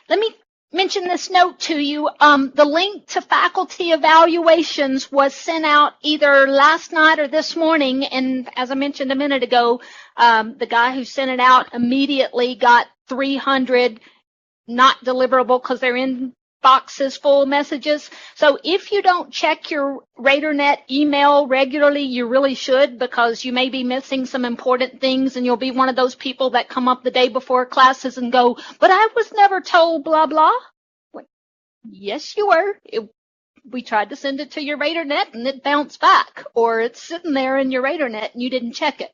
Let me mention this note to you. The link to faculty evaluations was sent out either last night or this morning, and as I mentioned a minute ago, the guy who sent it out immediately got 300 not deliverable because they're in boxes full of messages. So if you don't check your RadarNet email regularly, you really should, because you may be missing some important things, and you'll be one of those people that come up the day before classes and go, but I was never told blah, blah. Well, yes, you were. We tried to send it to your RadarNet and it bounced back, or it's sitting there in your RadarNet and you didn't check it.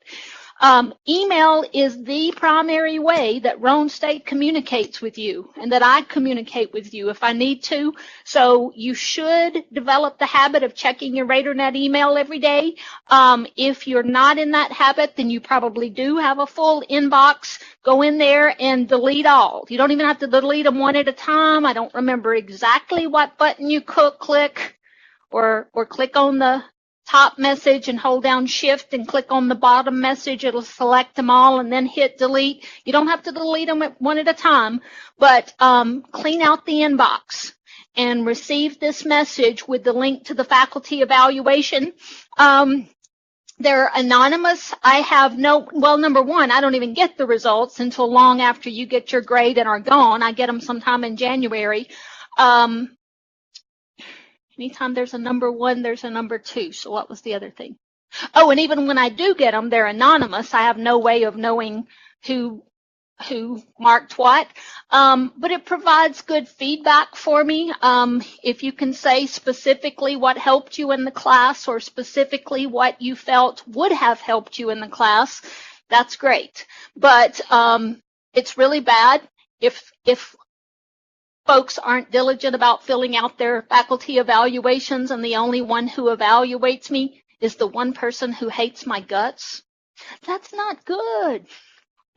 Email is the primary way that Roane State communicates with you, and that I communicate with you if I need to. So you should develop the habit of checking your RadarNet email every day. If you're not in that habit, then you probably do have a full inbox. Go in there and delete all. You don't even have to delete them one at a time. I don't remember exactly what button you click, or click on the top message and hold down shift and click on the bottom message. It'll select them all and then hit delete. You don't have to delete them one at a time, but clean out the inbox and receive this message with the link to the faculty evaluation. They're anonymous. I have number one, I don't even get the results until long after you get your grade and are gone. I get them sometime in January. Anytime there's a number one, there's a number two. So what was the other thing? Oh, and even when I do get them, they're anonymous. I have no way of knowing who marked what. But it provides good feedback for me. If you can say specifically what helped you in the class, or specifically what you felt would have helped you in the class, that's great. But it's really bad if folks aren't diligent about filling out their faculty evaluations, and the only one who evaluates me is the one person who hates my guts. That's not good.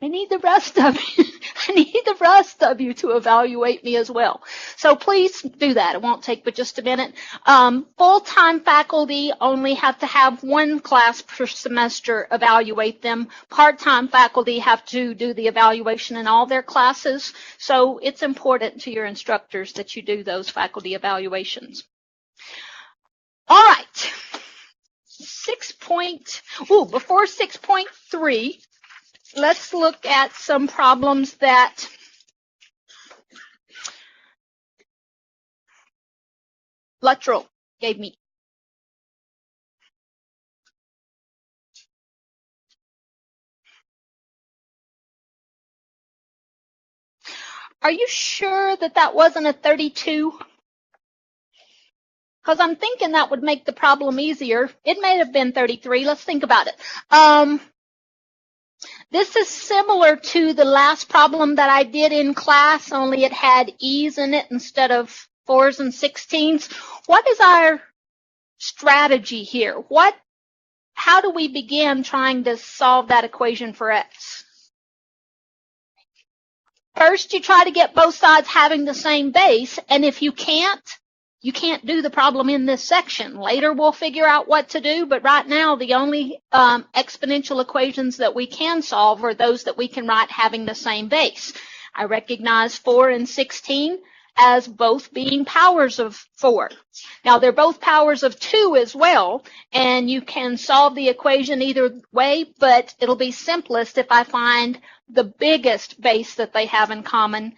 I need the rest of you. I need the rest of you to evaluate me as well. So please do that. It won't take but just a minute. Full-time faculty only have to have one class per semester evaluate them. Part-time faculty have to do the evaluation in all their classes. So it's important to your instructors that you do those faculty evaluations. All right. Before 6.3, let's look at some problems that Luttrell gave me. Are you sure that that wasn't a 32? Because I'm thinking that would make the problem easier. It may have been 33. Let's think about it. This is similar to the last problem that I did in class, only it had e's in it instead of 4s and 16s. What is our strategy here? How do we begin trying to solve that equation for x? First, you try to get both sides having the same base, and if you can't do the problem in this section. Later, we'll figure out what to do, but right now, the only exponential equations that we can solve are those that we can write having the same base. I recognize 4 and 16 as both being powers of 4. Now, they're both powers of 2 as well, and you can solve the equation either way, but it'll be simplest if I find the biggest base that they have in common.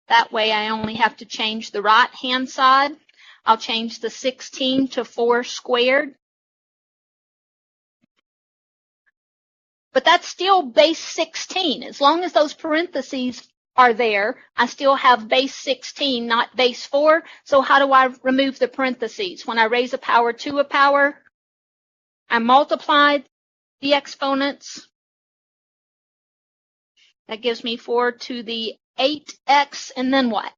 That way I only have to change the right-hand side. I'll change the 16 to 4 squared. But that's still base 16. As long as those parentheses are there, I still have base 16, not base 4. So how do I remove the parentheses? When I raise a power to a power, I multiply the exponents. That gives me 4 to the 8x, and then what?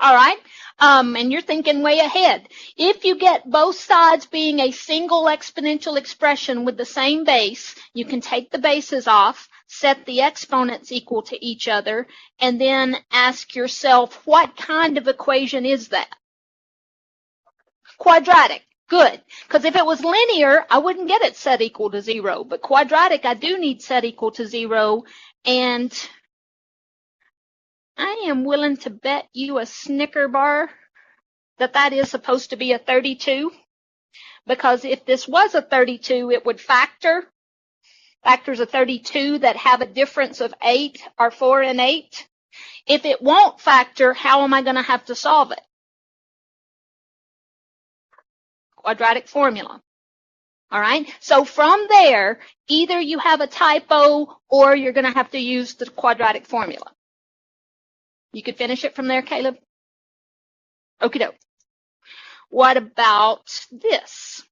All right, and you're thinking way ahead. If you get both sides being a single exponential expression with the same base, you can take the bases off, set the exponents equal to each other, and then ask yourself, what kind of equation is that? Quadratic. Good, because if it was linear, I wouldn't get it set equal to 0. But quadratic, I do need set equal to 0. And I am willing to bet you a Snicker bar that that is supposed to be a 32. Because if this was a 32, it would factor. Factors of 32 that have a difference of 8 are 4 and 8. If it won't factor, how am I going to have to solve it? Quadratic formula. All right. So from there, either you have a typo or you're going to have to use the quadratic formula. You could finish it from there, Caleb? Okie doke. What about this?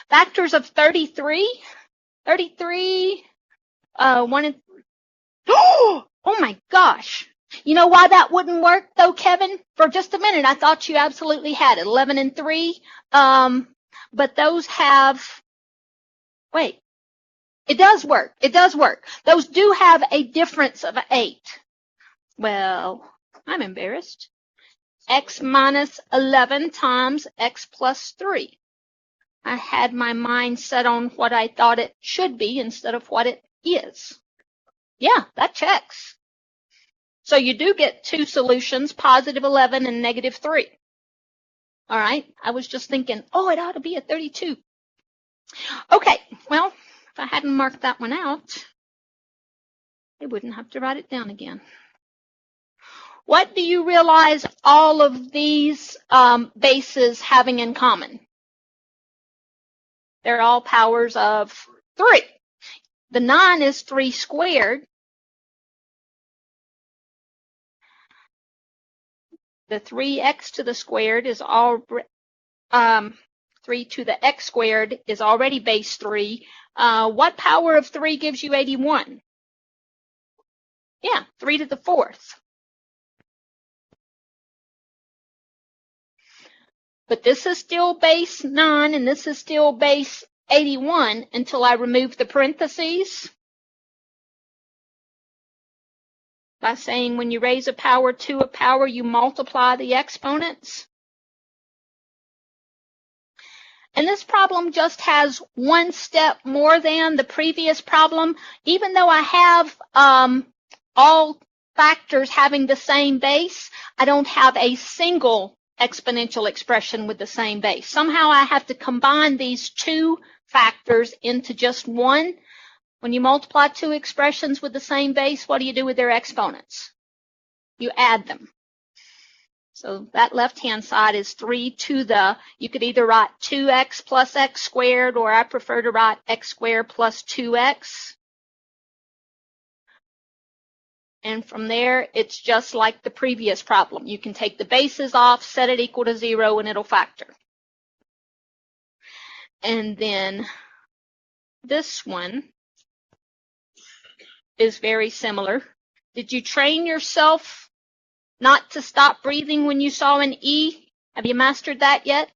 Factors of 33. 33, 1 and oh my gosh. You know why that wouldn't work though, Kevin? For just a minute, I thought you absolutely had it. 11 and 3. But those have, wait, it does work. It does work. Those do have a difference of 8. Well, I'm embarrassed. X minus 11 times X plus 3. I had my mind set on what I thought it should be instead of what it is. Yeah, that checks. So you do get two solutions, positive 11 and negative 3. All right, I was just thinking, oh, it ought to be a 32. Okay, well, if I hadn't marked that one out, I wouldn't have to write it down again. What do you realize all of these bases having in common? They're all powers of 3. The 9 is 3 squared. The 3x to the squared is all 3 to the x squared is already base 3. What power of 3 gives you 81? Yeah, 3 to the 4th. But this is still base 9 and this is still base 81 until I remove the parentheses. By saying when you raise a power to a power, you multiply the exponents. And this problem just has one step more than the previous problem. Even though I have all factors having the same base, I don't have a single exponential expression with the same base. Somehow I have to combine these two factors into just one. When you multiply two expressions with the same base, what do you do with their exponents? You add them. So that left-hand side is 3 to the, you could either write 2x plus x squared, or I prefer to write x squared plus 2x. And from there, it's just like the previous problem. You can take the bases off, set it equal to 0, and it'll factor. And then this one is very similar. Did you train yourself not to stop breathing when you saw an E? Have you mastered that yet?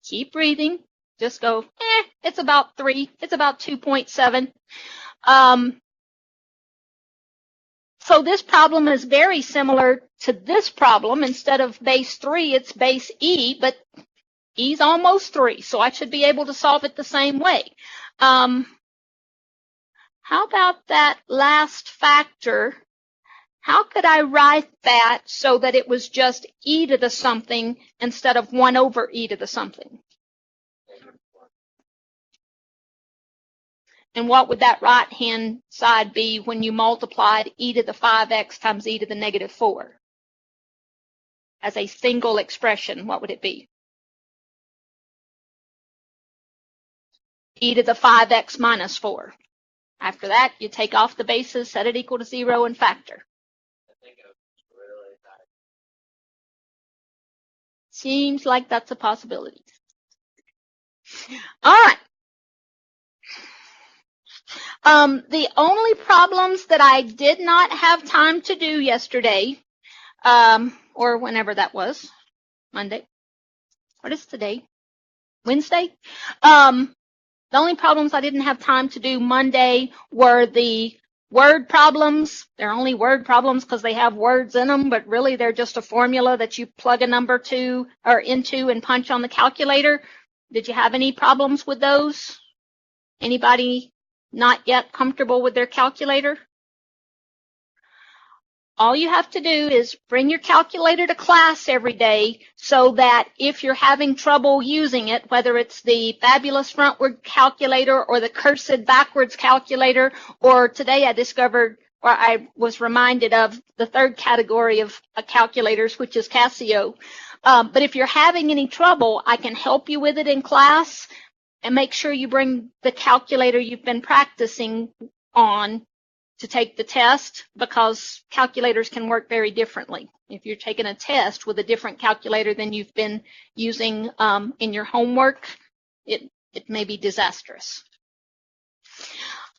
Keep breathing. Just go, it's about 3. It's about 2.7. So this problem is very similar to this problem. Instead of base 3, it's base E, but E's almost 3, so I should be able to solve it the same way. How about that last factor? How could I write that so that it was just e to the something instead of 1 over e to the something? And what would that right-hand side be when you multiplied e to the 5x times e to the negative 4? As a single expression, what would it be? E to the 5x minus 4. After that, you take off the bases, set it equal to 0, and factor. Seems like that's a possibility. All right. The only problems that I did not have time to do yesterday, or whenever that was, Monday. What is today? Wednesday? The only problems I didn't have time to do Monday were the Word problems, they're only word problems because they have words in them, but really they're just a formula that you plug a number to or into and punch on the calculator. Did you have any problems with those? Anybody not yet comfortable with their calculator? All you have to do is bring your calculator to class every day so that if you're having trouble using it, whether it's the fabulous frontward calculator or the cursed backwards calculator, or today I discovered, or I was reminded of the third category of calculators, which is Casio. But if you're having any trouble, I can help you with it in class, and make sure you bring the calculator you've been practicing on to take the test, because calculators can work very differently. If you're taking a test with a different calculator than you've been using in your homework, it may be disastrous.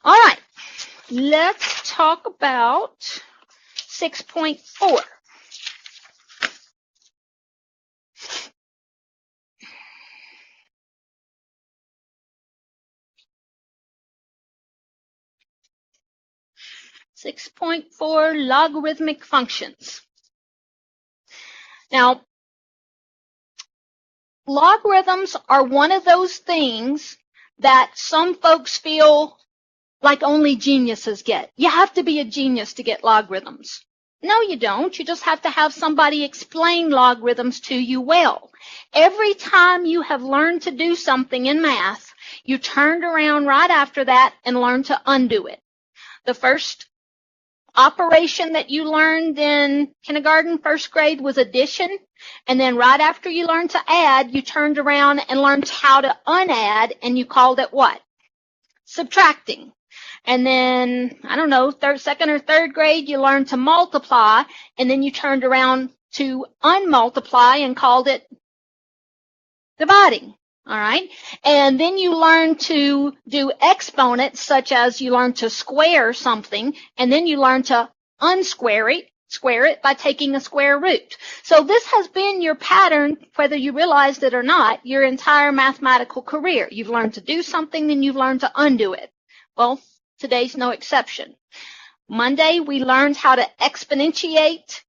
All right, let's talk about 6.4. Logarithmic functions. Now, logarithms are one of those things that some folks feel like only geniuses get. You have to be a genius to get logarithms. No, you don't. You just have to have somebody explain logarithms to you well. Every time you have learned to do something in math, you turned around right after that and learned to undo it. The first operation that you learned in kindergarten, first grade, was addition. And then right after you learned to add, you turned around and learned how to unadd, and you called it what? Subtracting. And then, I don't know, second or third grade, you learned to multiply, and then you turned around to unmultiply and called it dividing. All right. And then you learn to do exponents, such as you learn to square something, and then you learn to unsquare it, square it by taking a square root. So this has been your pattern, whether you realized it or not, your entire mathematical career. You've learned to do something, then you've learned to undo it. Well, today's no exception. Monday, we learned how to exponentiate.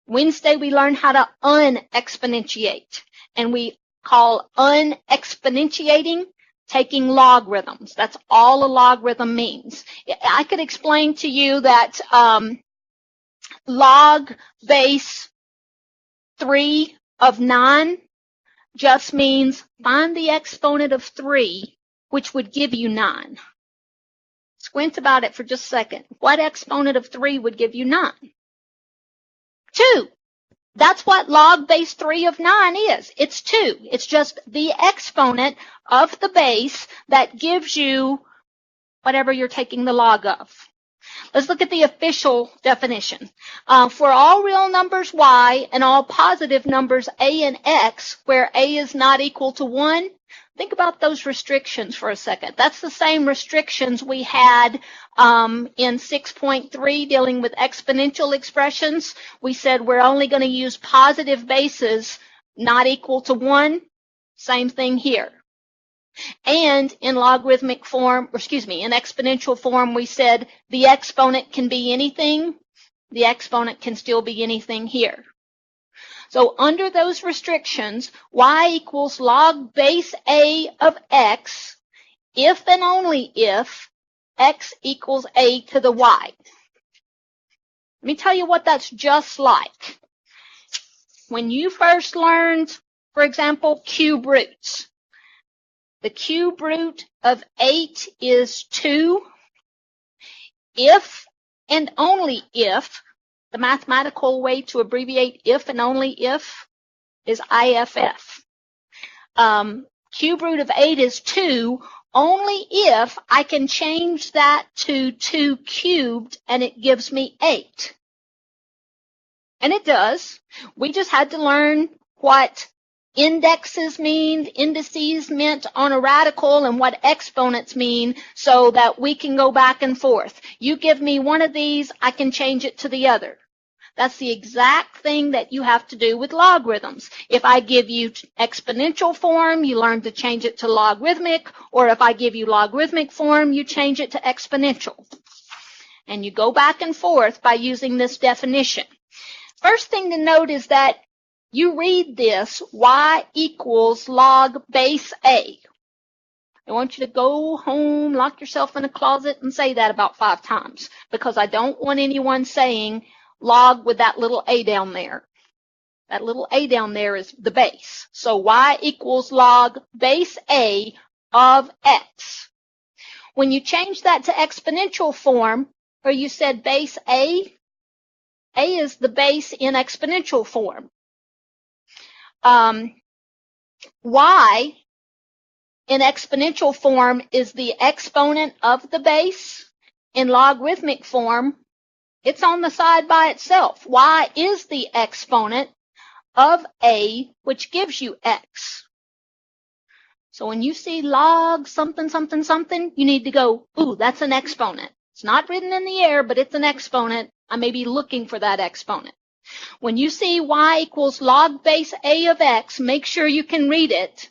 Wednesday, we learned how to unexponentiate. And we call unexponentiating taking logarithms. That's all a logarithm means. I could explain to you that log base 3 of 9 just means find the exponent of 3, which would give you 9. Squint about it for just a second. What exponent of 3 would give you 9? 2. That's what log base 3 of 9 is. It's 2. It's just the exponent of the base that gives you whatever you're taking the log of. Let's look at the official definition. For all real numbers y and all positive numbers a and x, where a is not equal to 1, think about those restrictions for a second. That's the same restrictions we had in 6.3 dealing with exponential expressions. We said we're only going to use positive bases not equal to 1. Same thing here. And in logarithmic form, in exponential form, we said the exponent can be anything. The exponent can still be anything here. So under those restrictions, y equals log base a of x if and only if x equals a to the y. Let me tell you what that's just like. When you first learned, for example, cube roots, the cube root of 8 is 2 if and only if. The mathematical way to abbreviate if and only if is IFF. Cube root of 8 is 2 only if I can change that to 2 cubed and it gives me 8. And it does. We just had to learn what indices meant on a radical, and what exponents mean, so that we can go back and forth. You give me one of these, I can change it to the other. That's the exact thing that you have to do with logarithms. If I give you exponential form, you learn to change it to logarithmic, or if I give you logarithmic form, you change it to exponential. And you go back and forth by using this definition. First thing to note is that you read this, y equals log base A. I want you to go home, lock yourself in a closet, and say that about 5 times, because I don't want anyone saying log with that little a down there. That little a down there is the base. So y equals log base A of x. When you change that to exponential form, or you said base A is the base in exponential form. Y in exponential form is the exponent of the base. In logarithmic form, it's on the side by itself. Y is the exponent of A, which gives you x. So when you see log something, something, something, you need to go, ooh, that's an exponent. It's not written in the air, but it's an exponent. I may be looking for that exponent. When you see y equals log base A of x, make sure you can read it.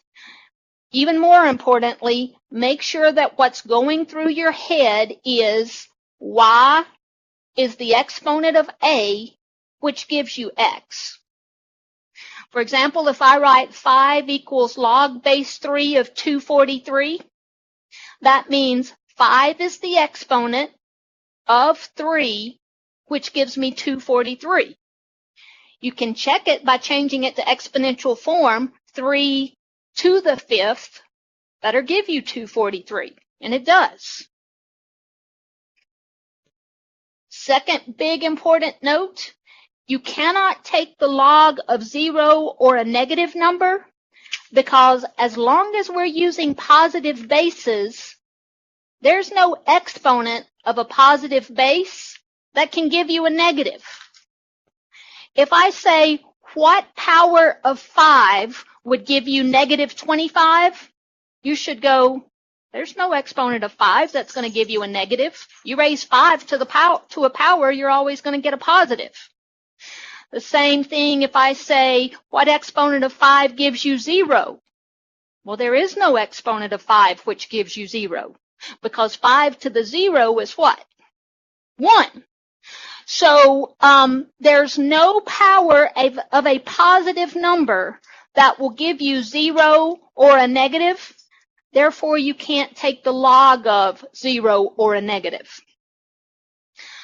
Even more importantly, make sure that what's going through your head is y is the exponent of A, which gives you x. For example, if I write 5 equals log base 3 of 243, that means 5 is the exponent of 3, which gives me 243. You can check it by changing it to exponential form. 3 to the 5th, that'll give you 243, and it does. Second big important note, you cannot take the log of 0 or a negative number, because as long as we're using positive bases, there's no exponent of a positive base that can give you a negative. If I say, what power of 5 would give you negative 25? You should go, there's no exponent of 5 that's going to give you a negative. You raise 5 to a power, you're always going to get a positive. The same thing if I say, what exponent of 5 gives you 0? Well, there is no exponent of 5 which gives you 0, because 5 to the 0 is what? 1. So there's no power of a positive number that will give you 0 or a negative. Therefore, you can't take the log of 0 or a negative.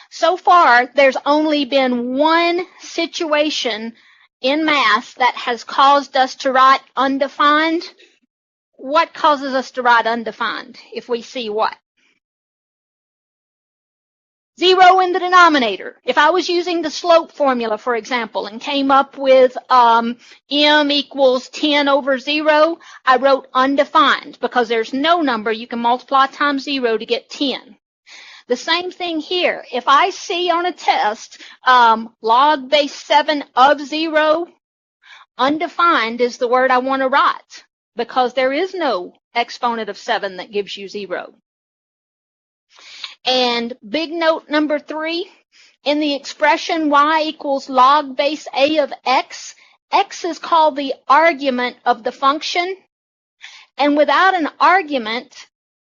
So far, there's only been one situation in math that has caused us to write undefined. What causes us to write undefined if we see what? 0 in the denominator. If I was using the slope formula, for example, and came up with m equals 10 over 0, I wrote undefined because there's no number you can multiply times 0 to get 10. The same thing here. If I see on a test log base 7 of 0, undefined is the word I want to write because there is no exponent of 7 that gives you 0. And big note number 3, in the expression y equals log base A of x, x is called the argument of the function. And without an argument,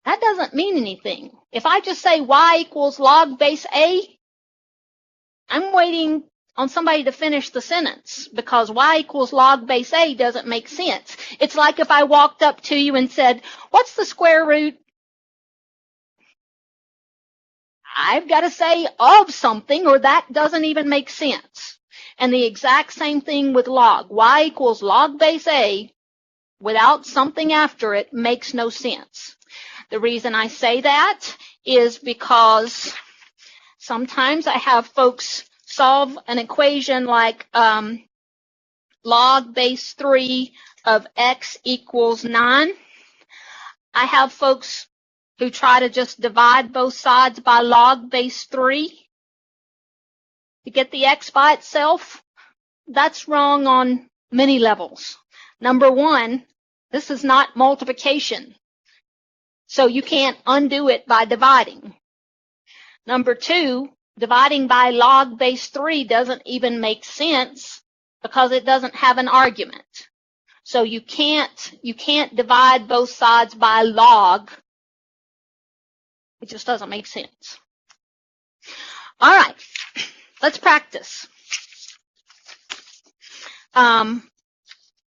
that doesn't mean anything. If I just say y equals log base A, I'm waiting on somebody to finish the sentence because y equals log base A doesn't make sense. It's like if I walked up to you and said, what's the square root? I've got to say of something or that doesn't even make sense. And the exact same thing with log. Y equals log base A without something after it makes no sense. The reason I say that is because sometimes I have folks solve an equation like log base 3 of x equals 9. I have folks who try to just divide both sides by log base 3 to get the x by itself. That's wrong on many levels. Number one, this is not multiplication, so you can't undo it by dividing. Number two, dividing by log base 3 doesn't even make sense because it doesn't have an argument. So you can't divide both sides by log. It just doesn't make sense. All right, let's practice.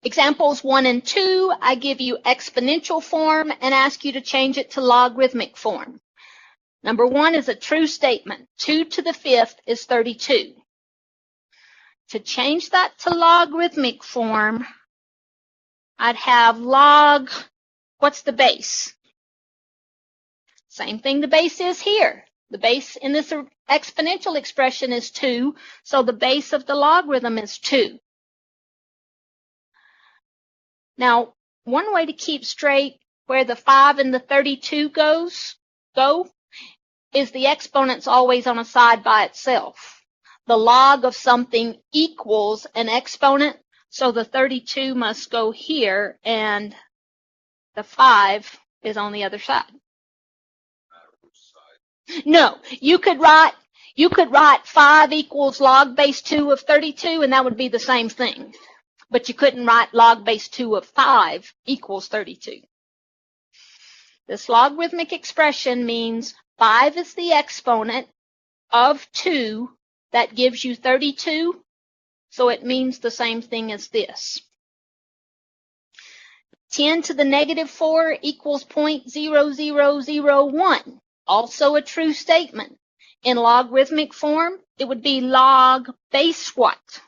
Examples 1 and 2, I give you exponential form and ask you to change it to logarithmic form. Number 1 is a true statement. 2 to the 5th is 32. To change that to logarithmic form, I'd have log, what's the base? Same thing the base is here. The base in this exponential expression is 2, so the base of the logarithm is 2. Now, one way to keep straight where the 5 and the 32 go is the exponent's always on a side by itself. The log of something equals an exponent, so the 32 must go here, and the 5 is on the other side. No, you could write 5 equals log base 2 of 32, and that would be the same thing. But you couldn't write log base 2 of 5 equals 32. This logarithmic expression means 5 is the exponent of 2 that gives you 32, so it means the same thing as this. 10 to the negative 4 equals 0.0001, also a true statement. In logarithmic form, it would be log base what?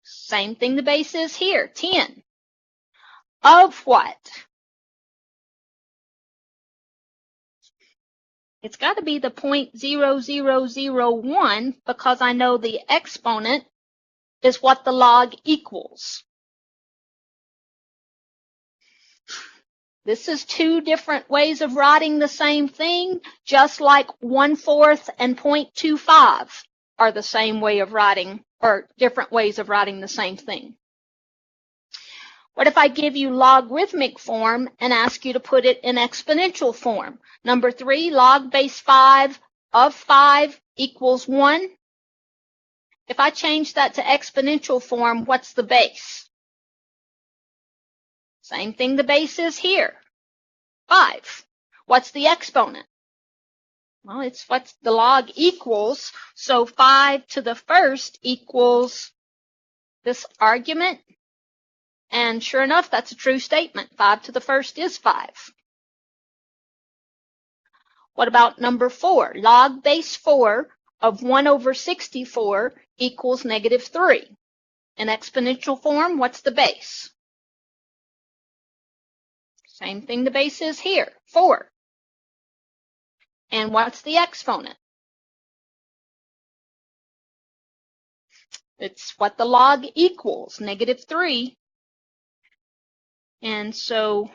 Same thing the base is here, 10. Of what? It's got to be the 0.0001 because I know the exponent is what the log equals. This is two different ways of writing the same thing, just like 1/4 and 0.25 are the same way of writing, or different ways of writing the same thing. What if I give you logarithmic form and ask you to put it in exponential form? Number 3, log base 5 of 5 equals 1. If I change that to exponential form, what's the base? Same thing the base is here, 5. What's the exponent? Well, it's what the log equals, so 5 to the 1st equals this argument, and sure enough, that's a true statement. 5 to the 1st is 5. What about number 4? Log base 4 of 1/64 equals negative 3. In exponential form, what's the base? Same thing the base is here, 4. And what's the exponent? It's what the log equals, negative 3. And so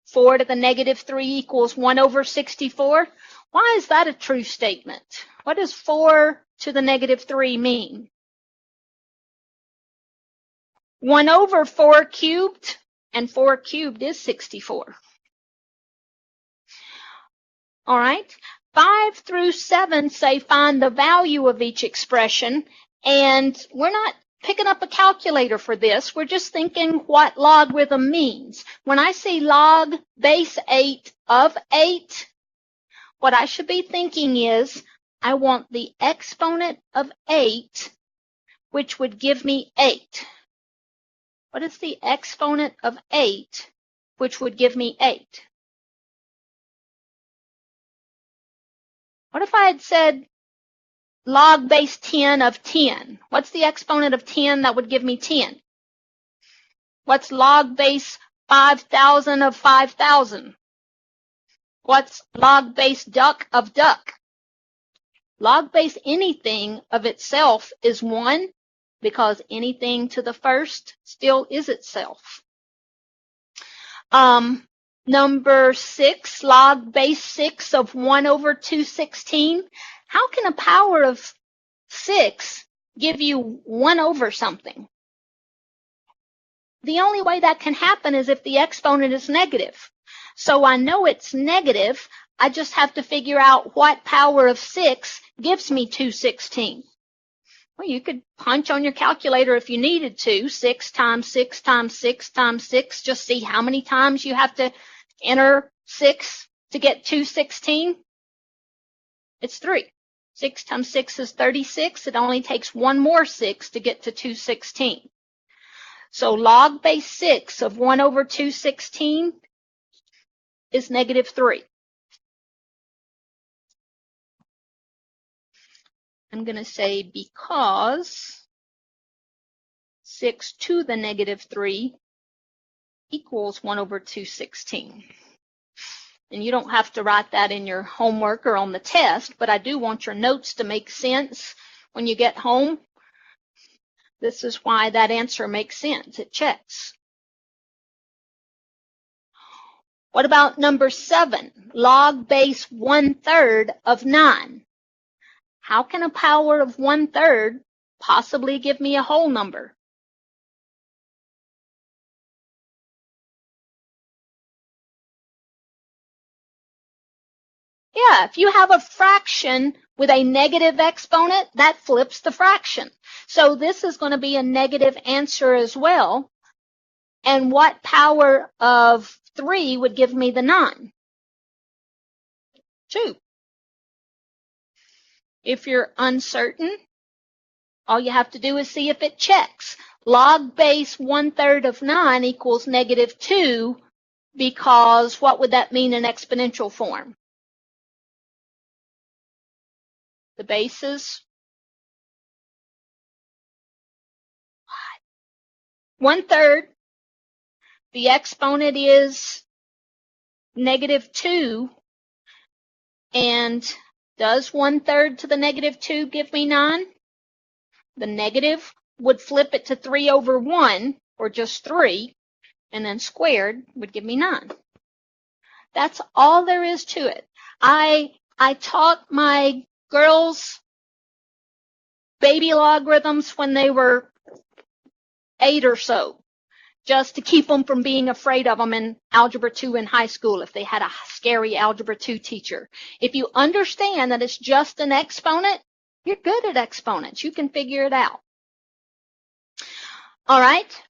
4 to the negative 3 equals 1/64. Why is that a true statement? What does 4 to the negative 3 mean? 1/4 cubed, and 4 cubed is 64. All right, 5 through 7 say find the value of each expression, and we're not picking up a calculator for this. We're just thinking what logarithm means. When I say log base 8 of 8, what I should be thinking is I want the exponent of 8, which would give me 8. What is the exponent of 8, which would give me 8? What if I had said log base 10 of 10? What's the exponent of 10 that would give me 10? What's log base 5,000 of 5,000? What's log base duck of duck? Log base anything of itself is 1, because anything to the 1st still is itself. Number 6, log base 6 of 1/216. How can a power of 6 give you 1 over something? The only way that can happen is if the exponent is negative. So I know it's negative. I just have to figure out what power of 6 gives me 216. Well, you could punch on your calculator if you needed to. 6 times 6 times 6 times 6. Just see how many times you have to enter 6 to get 216. It's 3. 6 times 6 is 36. It only takes one more 6 to get to 216. So log base 6 of 1 over 216 is negative 3. I'm going to say because 6 to the negative 3 equals 1 over 216. And you don't have to write that in your homework or on the test, but I do want your notes to make sense when you get home. This is why that answer makes sense. It checks. What about number 7? Log base 1/3 of 9. How can a power of 1/3 possibly give me a whole number? Yeah, if you have a fraction with a negative exponent, that flips the fraction. So this is going to be a negative answer as well. And what power of 3 would give me the 9? 2. If you're uncertain, all you have to do is see if it checks. Log base 1/3 of 9 equals negative 2, because what would that mean in exponential form? The bases. 1/3. The exponent is negative 2. And does 1/3 to the negative 2 give me 9? The negative would flip it to 3 over 1, or just 3, and then squared would give me 9. That's all there is to it. I taught my girls baby logarithms when they were 8 or so, just to keep them from being afraid of them in Algebra 2 in high school if they had a scary Algebra 2 teacher. If you understand that it's just an exponent, you're good at exponents. You can figure it out. All right.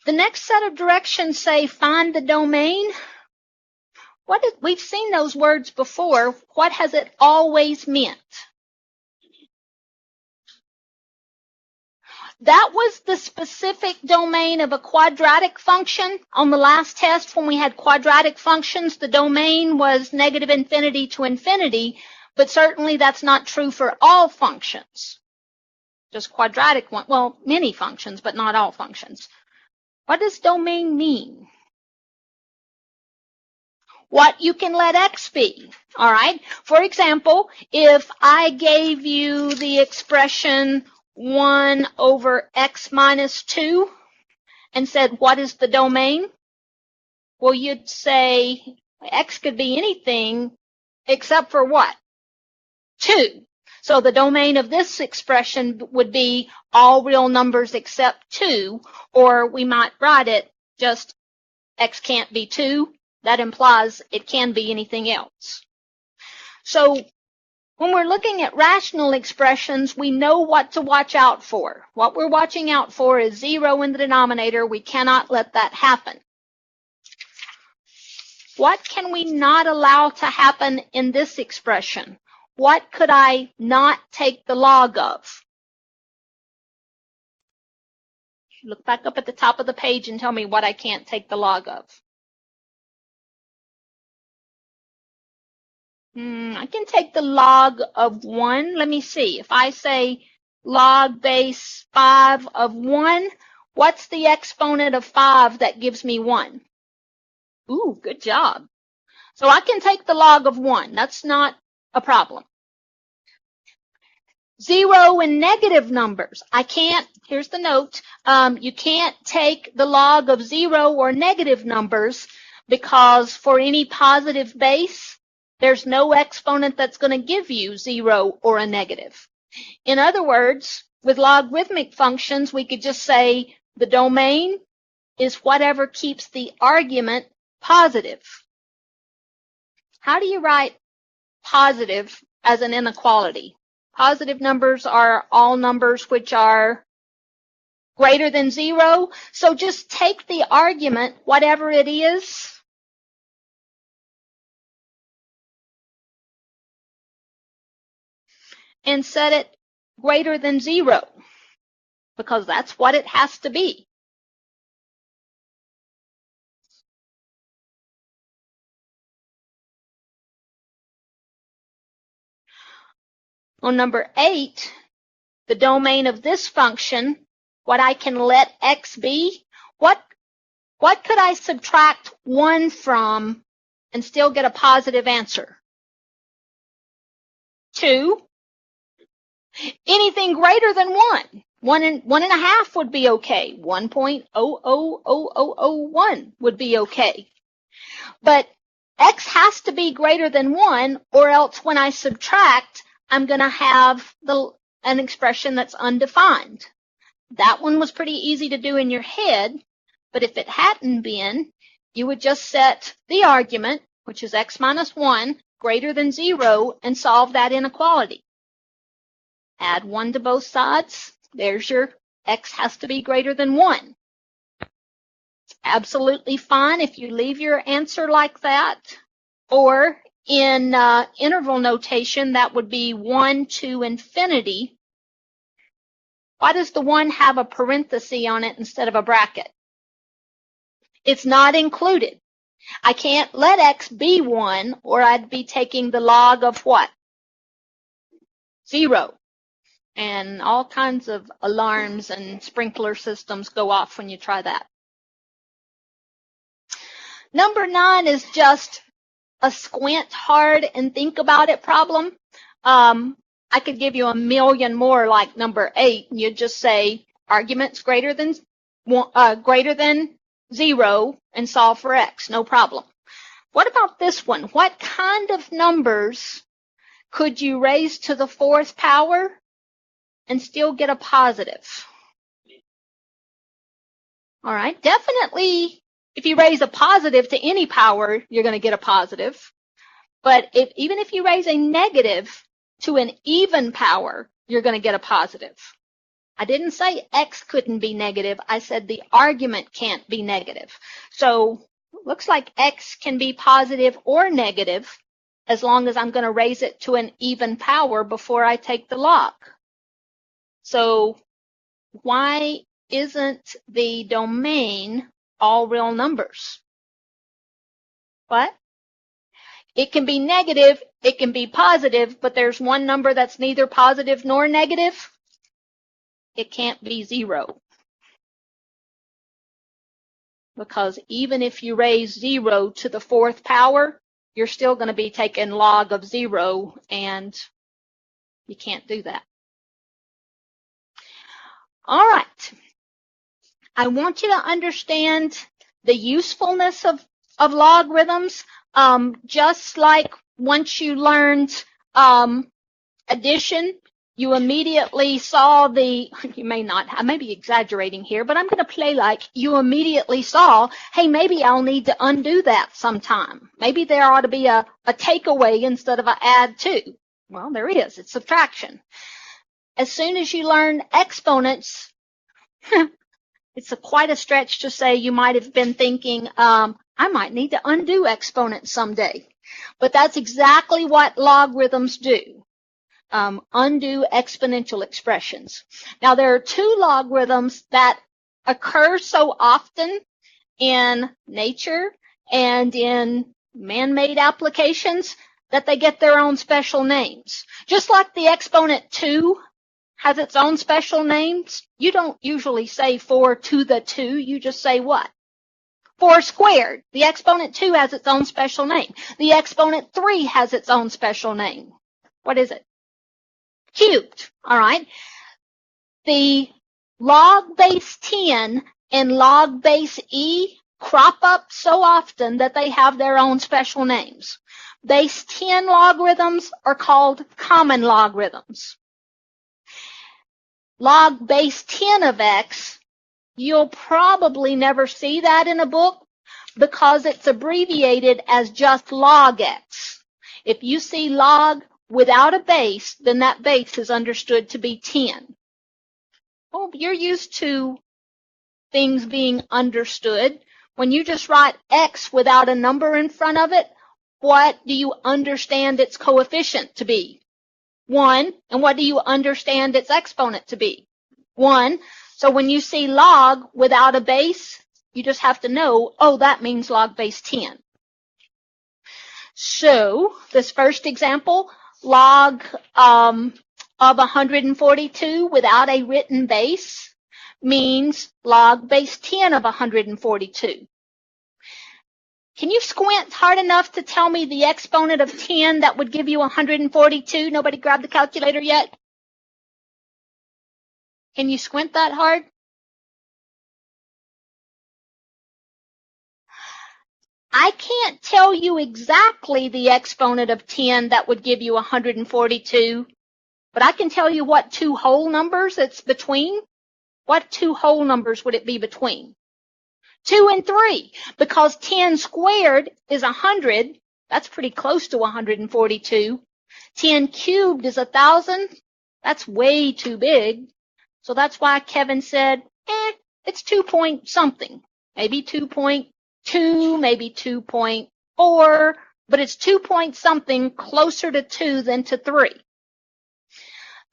The next set of directions say find the domain. We've seen those words before. What has it always meant? That was the specific domain of a quadratic function. On the last test, when we had quadratic functions, the domain was negative infinity to infinity, but certainly that's not true for all functions. Just quadratic one, well, many functions, but not all functions. What does domain mean? What you can let x be, all right? For example, if I gave you the expression 1 over x minus 2 and said, what is the domain? Well, you'd say x could be anything except for what? 2. So the domain of this expression would be all real numbers except 2, or we might write it just x can't be 2. That implies it can be anything else. So when we're looking at rational expressions, we know what to watch out for. What we're watching out for is 0 in the denominator. We cannot let that happen. What can we not allow to happen in this expression? What could I not take the log of? Look back up at the top of the page and tell me what I can't take the log of. I can take the log of 1. Let me see. If I say log base 5 of 1, what's the exponent of 5 that gives me 1? Ooh, good job. So I can take the log of 1. That's not a problem. 0 and negative numbers. I can't, here's the note, you can't take the log of 0 or negative numbers because for any positive base, there's no exponent that's going to give you 0 or a negative. In other words, with logarithmic functions, we could just say the domain is whatever keeps the argument positive. How do you write positive as an inequality? Positive numbers are all numbers which are greater than 0. So just take the argument, whatever it is, and set it greater than 0, because that's what it has to be. On number 8, the domain of this function, what I can let x be, what could I subtract 1 from and still get a positive answer? 2. Anything greater than 1. 1.5 would be okay. 1.000001 would be okay. But x has to be greater than 1, or else when I subtract, I'm going to have an expression that's undefined. That one was pretty easy to do in your head, but if it hadn't been, you would just set the argument, which is x minus 1, greater than 0, and solve that inequality. Add 1 to both sides. There's your x has to be greater than 1. It's absolutely fine if you leave your answer like that, or in interval notation, that would be 1 to infinity. Why does the 1 have a parenthesis on it instead of a bracket? It's not included. I can't let x be 1, or I'd be taking the log of what? 0. And all kinds of alarms and sprinkler systems go off when you try that. Number 9 is just a squint hard and think about it problem. I could give you a million more like number 8, and you'd just say arguments greater than 0 and solve for x, no problem. What about this one? What kind of numbers could you raise to the 4th power and still get a positive? All right, definitely if you raise a positive to any power, you're going to get a positive. But even if you raise a negative to an even power, you're going to get a positive. I didn't say x couldn't be negative. I said the argument can't be negative. So it looks like x can be positive or negative as long as I'm going to raise it to an even power before I take the log. So why isn't the domain all real numbers? What? It can be negative, it can be positive, but there's one number that's neither positive nor negative. It can't be 0. Because even if you raise 0 to the 4th power, you're still going to be taking log of 0, and you can't do that. All right. I want you to understand the usefulness of logarithms. Just like once you learned addition, you immediately saw you may not, I may be exaggerating here, but I'm going to play like you immediately saw, hey, maybe I'll need to undo that sometime. Maybe there ought to be a takeaway instead of an add to. Well, there is. It's subtraction. As soon as you learn exponents, it's quite a stretch to say you might have been thinking, I might need to undo exponents someday. But that's exactly what logarithms do. Undo exponential expressions. Now, there are 2 logarithms that occur so often in nature and in man-made applications that they get their own special names. Just like the exponent 2 has its own special names, you don't usually say 4 to the 2, you just say what? 4 squared. The exponent 2 has its own special name. The exponent 3 has its own special name. What is it? Cubed. All right. The log base 10 and log base e crop up so often that they have their own special names. Base 10 logarithms are called common logarithms. Log base 10 of x, you'll probably never see that in a book because it's abbreviated as just log x. If you see log without a base, then that base is understood to be 10. Well, you're used to things being understood. When you just write x without a number in front of it, what do you understand its coefficient to be? 1. And what do you understand its exponent to be? 1. So when you see log without a base, you just have to know, oh, that means log base 10. So this first example, log of 142 without a written base means log base 10 of 142. Can you squint hard enough to tell me the exponent of 10 that would give you 142? Nobody grabbed the calculator yet? Can you squint that hard? I can't tell you exactly the exponent of 10 that would give you 142, but I can tell you what two whole numbers it's between. What two whole numbers would it be between? 2 and 3, because 10 squared is 100. That's pretty close to 142. 10 cubed is 1,000. That's way too big. So that's why Kevin said, it's 2 point something. Maybe 2.2, maybe 2.4, but it's 2 point something, closer to 2 than to 3.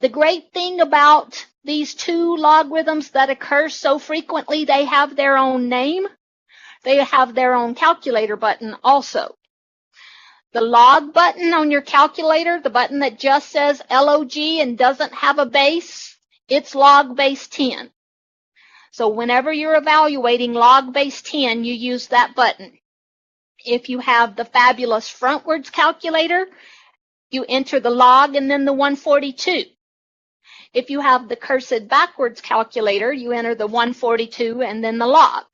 The great thing about these two logarithms that occur so frequently, they have their own name. They have their own calculator button also. The log button on your calculator, the button that just says log and doesn't have a base, it's log base 10. So whenever you're evaluating log base 10, you use that button. If you have the fabulous frontwards calculator, you enter the log and then the 142. If you have the cursed backwards calculator, you enter the 142 and then the log.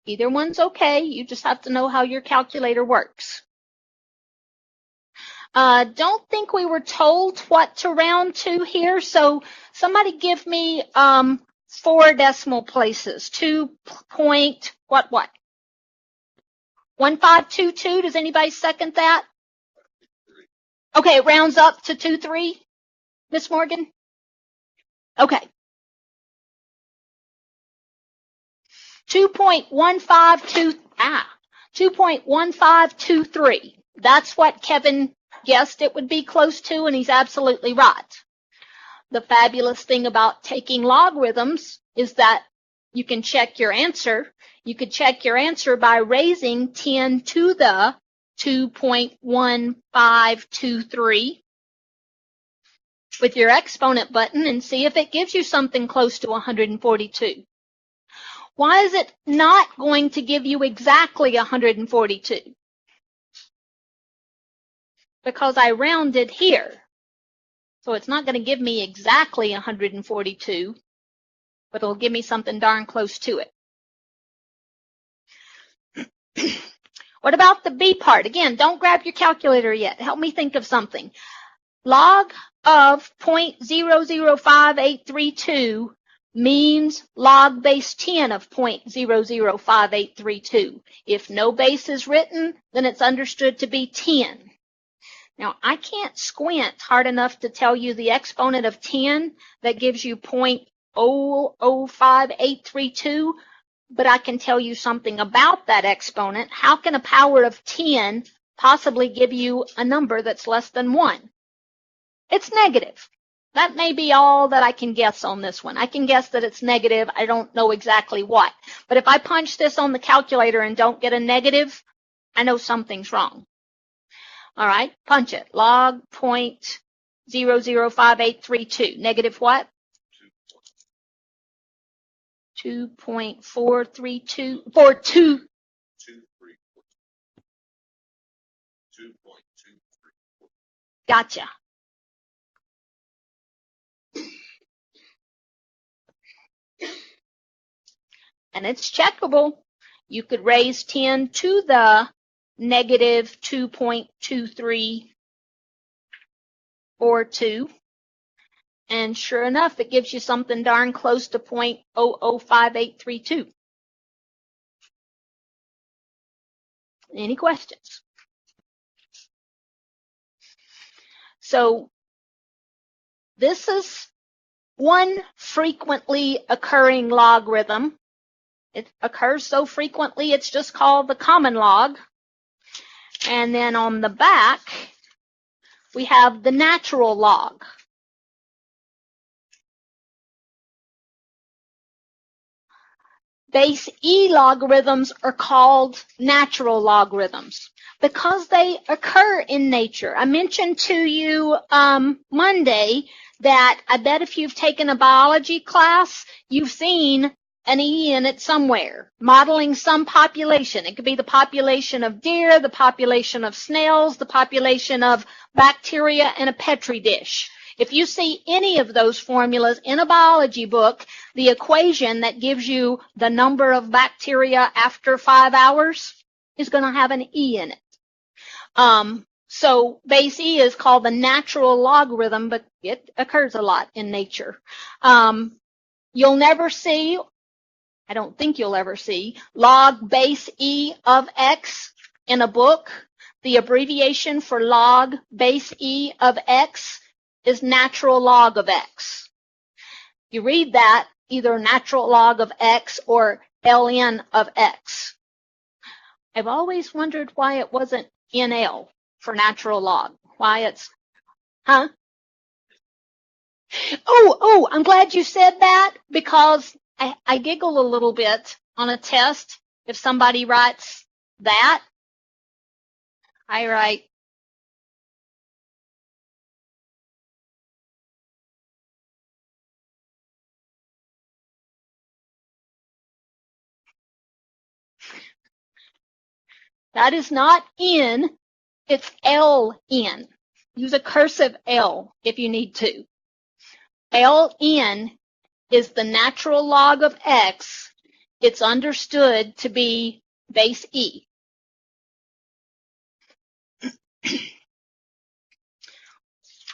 Either one's okay. You just have to know how your calculator works. Don't think we were told what to round to here, so somebody give me 4 decimal places. 2 point what? 1522. Does anybody second that? Okay, it rounds up to 23. Miss Morgan? Okay. 2.1523. That's what Kevin guessed it would be close to, and he's absolutely right. The fabulous thing about taking logarithms is that you can check your answer. You could check your answer by raising 10 to the 2.1523 with your exponent button and see if it gives you something close to 142. Why is it not going to give you exactly 142? Because I rounded here. So it's not going to give me exactly 142, but it'll give me something darn close to it. What about the B part? Again, don't grab your calculator yet. Help me think of something. Log of 0.005832 means log base 10 of 0.005832. If no base is written, then it's understood to be 10. Now, I can't squint hard enough to tell you the exponent of 10 that gives you 0.005832, but I can tell you something about that exponent. How can a power of 10 possibly give you a number that's less than 1? It's negative. That may be all that I can guess on this one. I can guess that it's negative. I don't know exactly what. But if I punch this on the calculator and don't get a negative, I know something's wrong. All right, punch it. Log 0.005832. Negative what? 2.432. 42. 2.23. Gotcha. And it's checkable. You could raise 10 to the negative 2.2342. And sure enough, it gives you something darn close to 0.005832. Any questions? So this is one frequently occurring logarithm. It occurs so frequently, it's just called the common log. And then on the back, we have the natural log. Base E logarithms are called natural logarithms because they occur in nature. I mentioned to you Monday that I bet if you've taken a biology class, you've seen an E in it somewhere, modeling some population. It could be the population of deer, the population of snails, the population of bacteria in a Petri dish. If you see any of those formulas in a biology book, the equation that gives you the number of bacteria after 5 hours is going to have an E in it. So base E is called the natural logarithm, but it occurs a lot in nature. You'll never see, I don't think you'll ever see, log base E of X in a book. The abbreviation for log base E of X is natural log of X. You read that either natural log of X or ln of X. I've always wondered why it wasn't NL for natural log. Why it's, huh? Oh, I'm glad you said that because I giggle a little bit on a test if somebody writes that. I write, that is not N, it's LN. Use a cursive L if you need to. LN is the natural log of X. It's understood to be base E.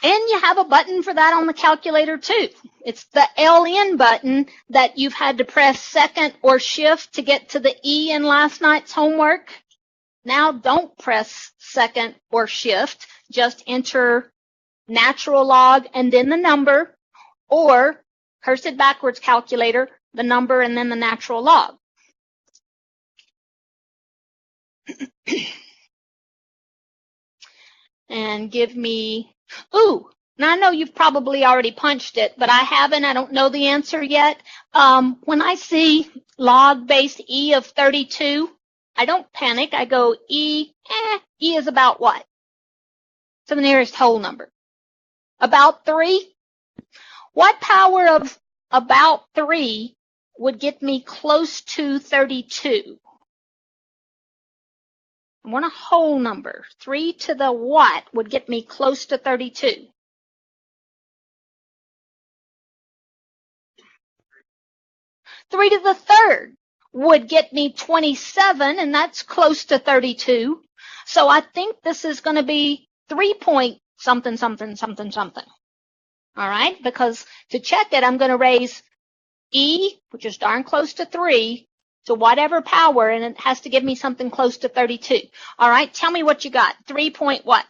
And you have a button for that on the calculator too. It's the LN button that you've had to press second or shift to get to the E in last night's homework. Now don't press second or shift. Just enter natural log and then the number, or cursed backwards calculator, the number and then the natural log. And give me, now I know you've probably already punched it, but I haven't. I don't know the answer yet. When I see log base E of 32, I don't panic. I go E is about what? To the nearest whole number. About 3? What power of about 3 would get me close to 32? I want a whole number. 3 to the what would get me close to 32? 3 to the third would get me 27, and that's close to 32. So I think this is going to be 3 point something, something, something, something. All right, because to check it, I'm going to raise E, which is darn close to 3, to whatever power, and it has to give me something close to 32. All right, tell me what you got. 3 point what?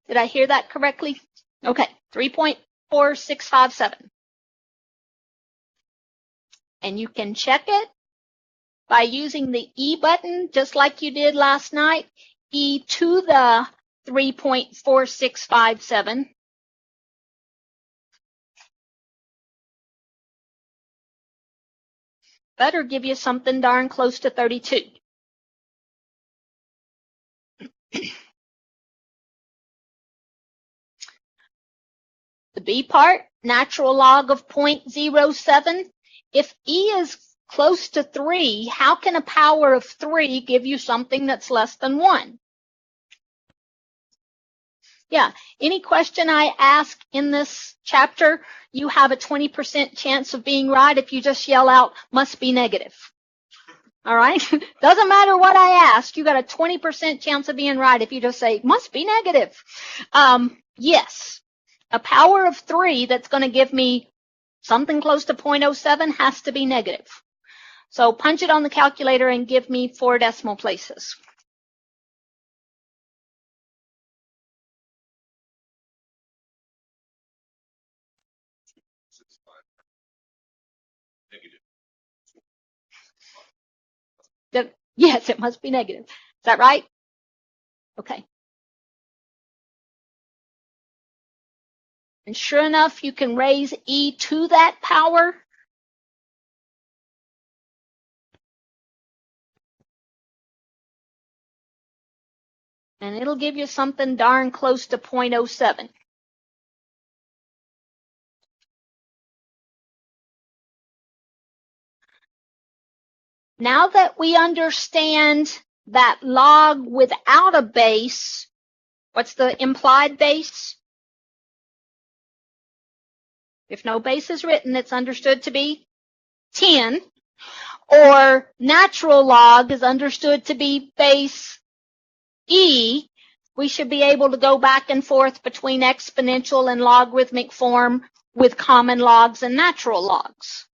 Did I hear that correctly? Okay, 3.4657. And you can check it by using the E button, just like you did last night, E to the 3.4657. Better give you something darn close to 32. The B part, natural log of 0.07. If E is close to 3, how can a power of 3 give you something that's less than 1? Yeah, any question I ask in this chapter, you have a 20% chance of being right if you just yell out, must be negative. All right? Doesn't matter what I ask, you got a 20% chance of being right if you just say, must be negative. Yes, a power of 3 that's going to give me something close to 0.07 has to be negative. So punch it on the calculator and give me 4 decimal places. Yes, it must be negative. Is that right? Okay. And sure enough, you can raise e to that power. And it'll give you something darn close to 0.07. Now that we understand that log without a base, what's the implied base? If no base is written, it's understood to be 10. Or natural log is understood to be base e. We should be able to go back and forth between exponential and logarithmic form with common logs and natural logs.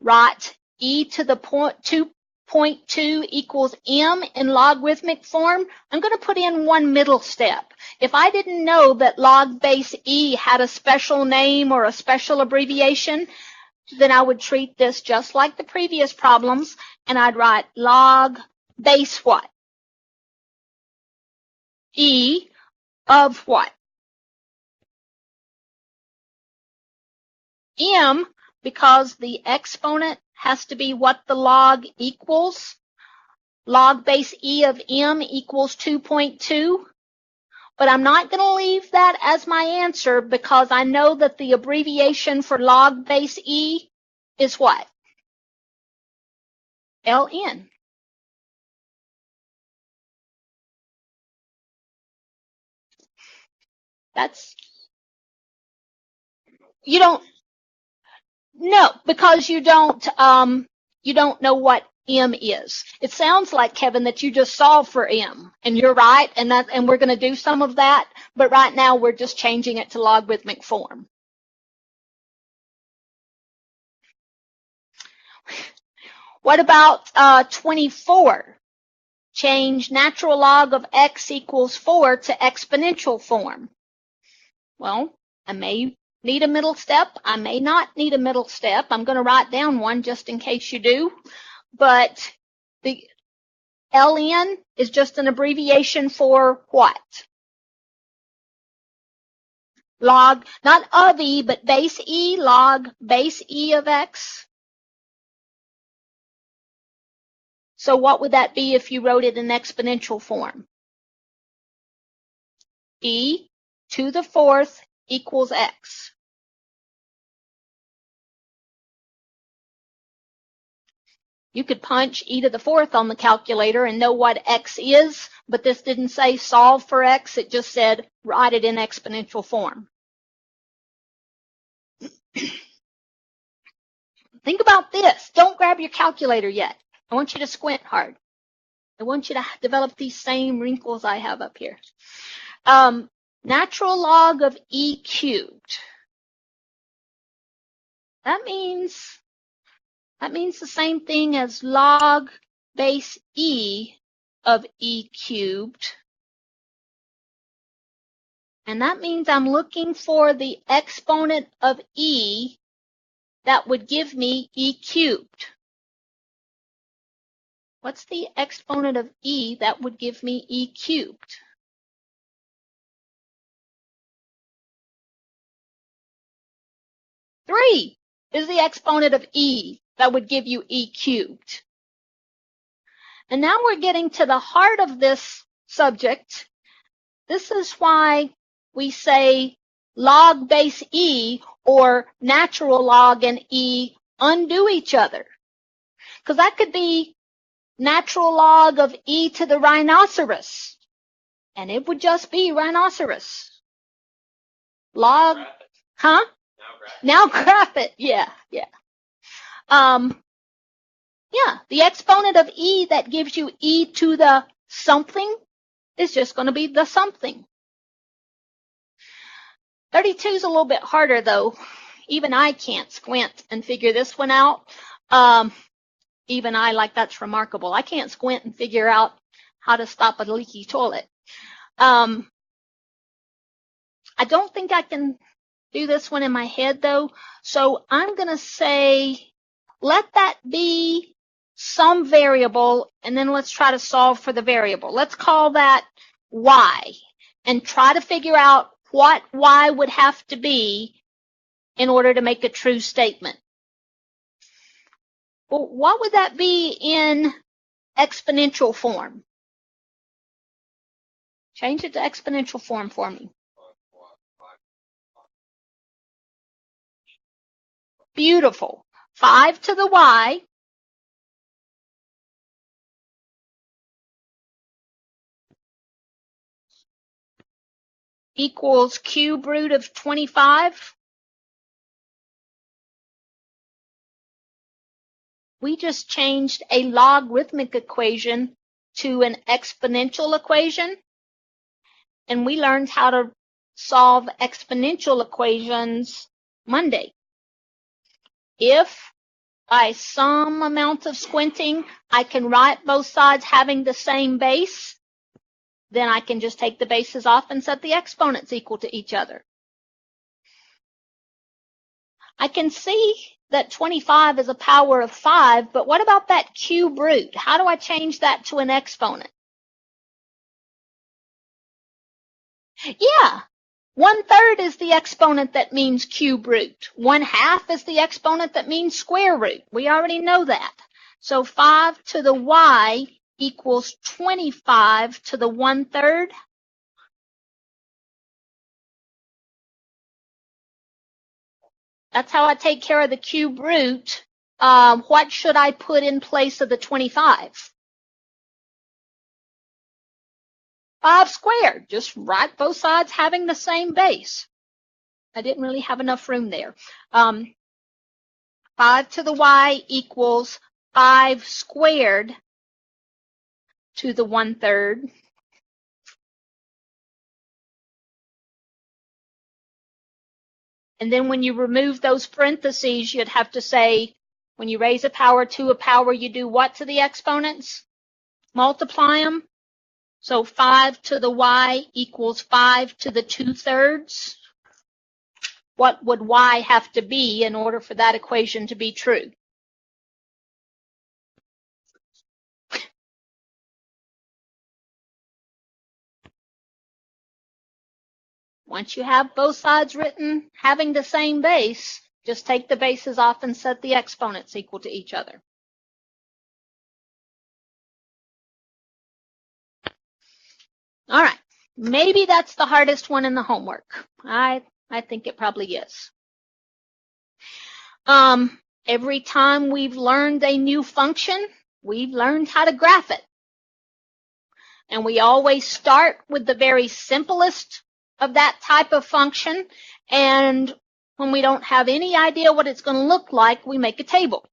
Write e to the 2.2 equals m in logarithmic form. I'm going to put in one middle step. If I didn't know that log base e had a special name or a special abbreviation, then I would treat this just like the previous problems, and I'd write log base what? E of what? M, because the exponent has to be what the log equals. Log base e of m equals 2.2. But I'm not going to leave that as my answer because I know that the abbreviation for log base e is what? ln. That's, you don't, no, because you don't know what m is. It sounds like, Kevin, that you just solved for m, and you're right, and we're going to do some of that, but right now we're just changing it to logarithmic form. What about 24? Change natural log of x equals 4 to exponential form. Well, I may need a middle step. I may not need a middle step. I'm going to write down one just in case you do. But the ln is just an abbreviation for what? Log, not of e, but base e, log base e of x. So what would that be if you wrote it in exponential form? E to the 4th equals x. You could punch e to the 4th on the calculator and know what x is, but this didn't say solve for x. It just said write it in exponential form. Think about this. Don't grab your calculator yet. I want you to squint hard. I want you to develop these same wrinkles I have up here. Natural log of e cubed. That means the same thing as log base e of e cubed. And that means I'm looking for the exponent of e that would give me e cubed. What's the exponent of e that would give me e cubed? Three is the exponent of e that would give you e cubed. And now we're getting to the heart of this subject. This is why we say log base e or natural log and e undo each other. Because that could be natural log of e to the rhinoceros, and it would just be rhinoceros. Log, huh? Now graph it. Yeah. Yeah, the exponent of e that gives you e to the something is just going to be the something. 32 is a little bit harder, though. Even I can't squint and figure this one out. Even I, like, that's remarkable. I can't squint and figure out how to stop a leaky toilet. I don't think I can do this one in my head, though. So I'm going to say, let that be some variable, and then let's try to solve for the variable. Let's call that y, and try to figure out what y would have to be in order to make a true statement. Well, what would that be in exponential form? Change it to exponential form for me. Beautiful. 5 to the y equals cube root of 25. We just changed a logarithmic equation to an exponential equation, and we learned how to solve exponential equations Monday. If by some amount of squinting I can write both sides having the same base, then I can just take the bases off and set the exponents equal to each other. I can see that 25 is a power of 5, but what about that cube root? How do I change that to an exponent? Yeah, 1/3 is the exponent that means cube root. 1/2 is the exponent that means square root. We already know that. So 5 to the y equals 25 to the 1/3. That's how I take care of the cube root. What should I put in place of the 25? 5 squared. Just write both sides having the same base. I didn't really have enough room there. 5 to the y equals 5 squared to the 1/3. And then when you remove those parentheses, you'd have to say, when you raise a power to a power, you do what to the exponents? Multiply them. So 5 to the y equals 5 to the 2/3. What would y have to be in order for that equation to be true? Once you have both sides written having the same base, just take the bases off and set the exponents equal to each other. All right, maybe that's the hardest one in the homework. I think it probably is. Every time we've learned a new function, we've learned how to graph it. And we always start with the very simplest of that type of function, and when we don't have any idea what it's going to look like, we make a table.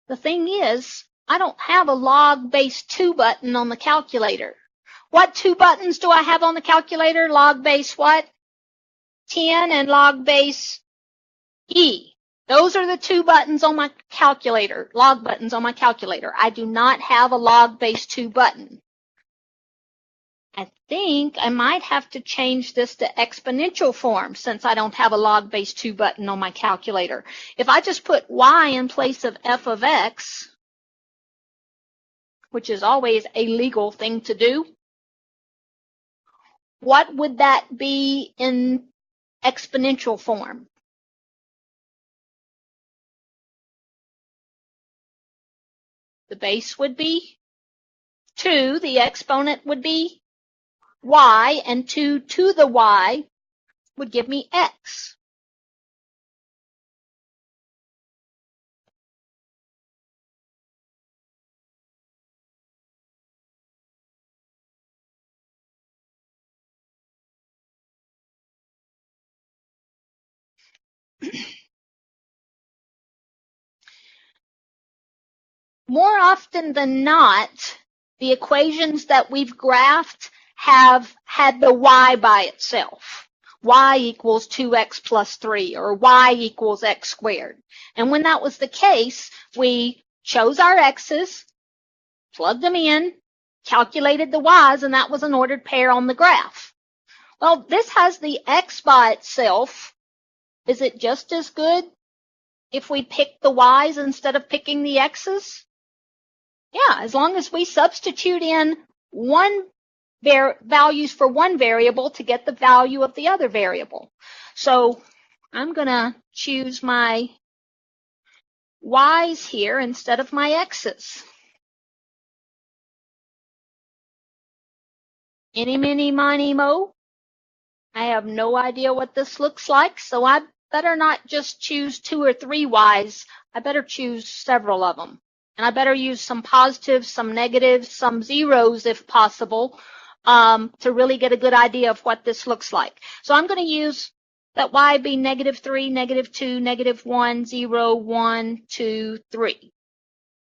The thing is, I don't have a log base 2 button on the calculator. What 2 buttons do I have on the calculator? Log base what? 10 and log base E. Those are the 2 buttons on my calculator, log buttons on my calculator. I do not have a log base 2 button. I think I might have to change this to exponential form since I don't have a log base 2 button on my calculator. If I just put y in place of f of x, which is always a legal thing to do, what would that be in exponential form? The base would be 2, the exponent would be y, and 2 to the y would give me x. More often than not, the equations that we've graphed have had the y by itself. Y equals 2x plus 3, or y equals x squared. And when that was the case, we chose our x's, plugged them in, calculated the y's, and that was an ordered pair on the graph. Well, this has the x by itself. Is it just as good? if we pick the y's instead of picking the x's? Yeah, as long as we substitute in values for one variable to get the value of the other variable. So I'm going to choose my y's here instead of my x's. Eeny, meeny, miny, mo. I have no idea what this looks like, so I better not just choose 2 or 3 y's. I better choose several of them. And I better use some positives, some negatives, some zeros if possible, to really get a good idea of what this looks like. So I'm going to use that y be -3, -2, -1, 0, 1, 2, 3.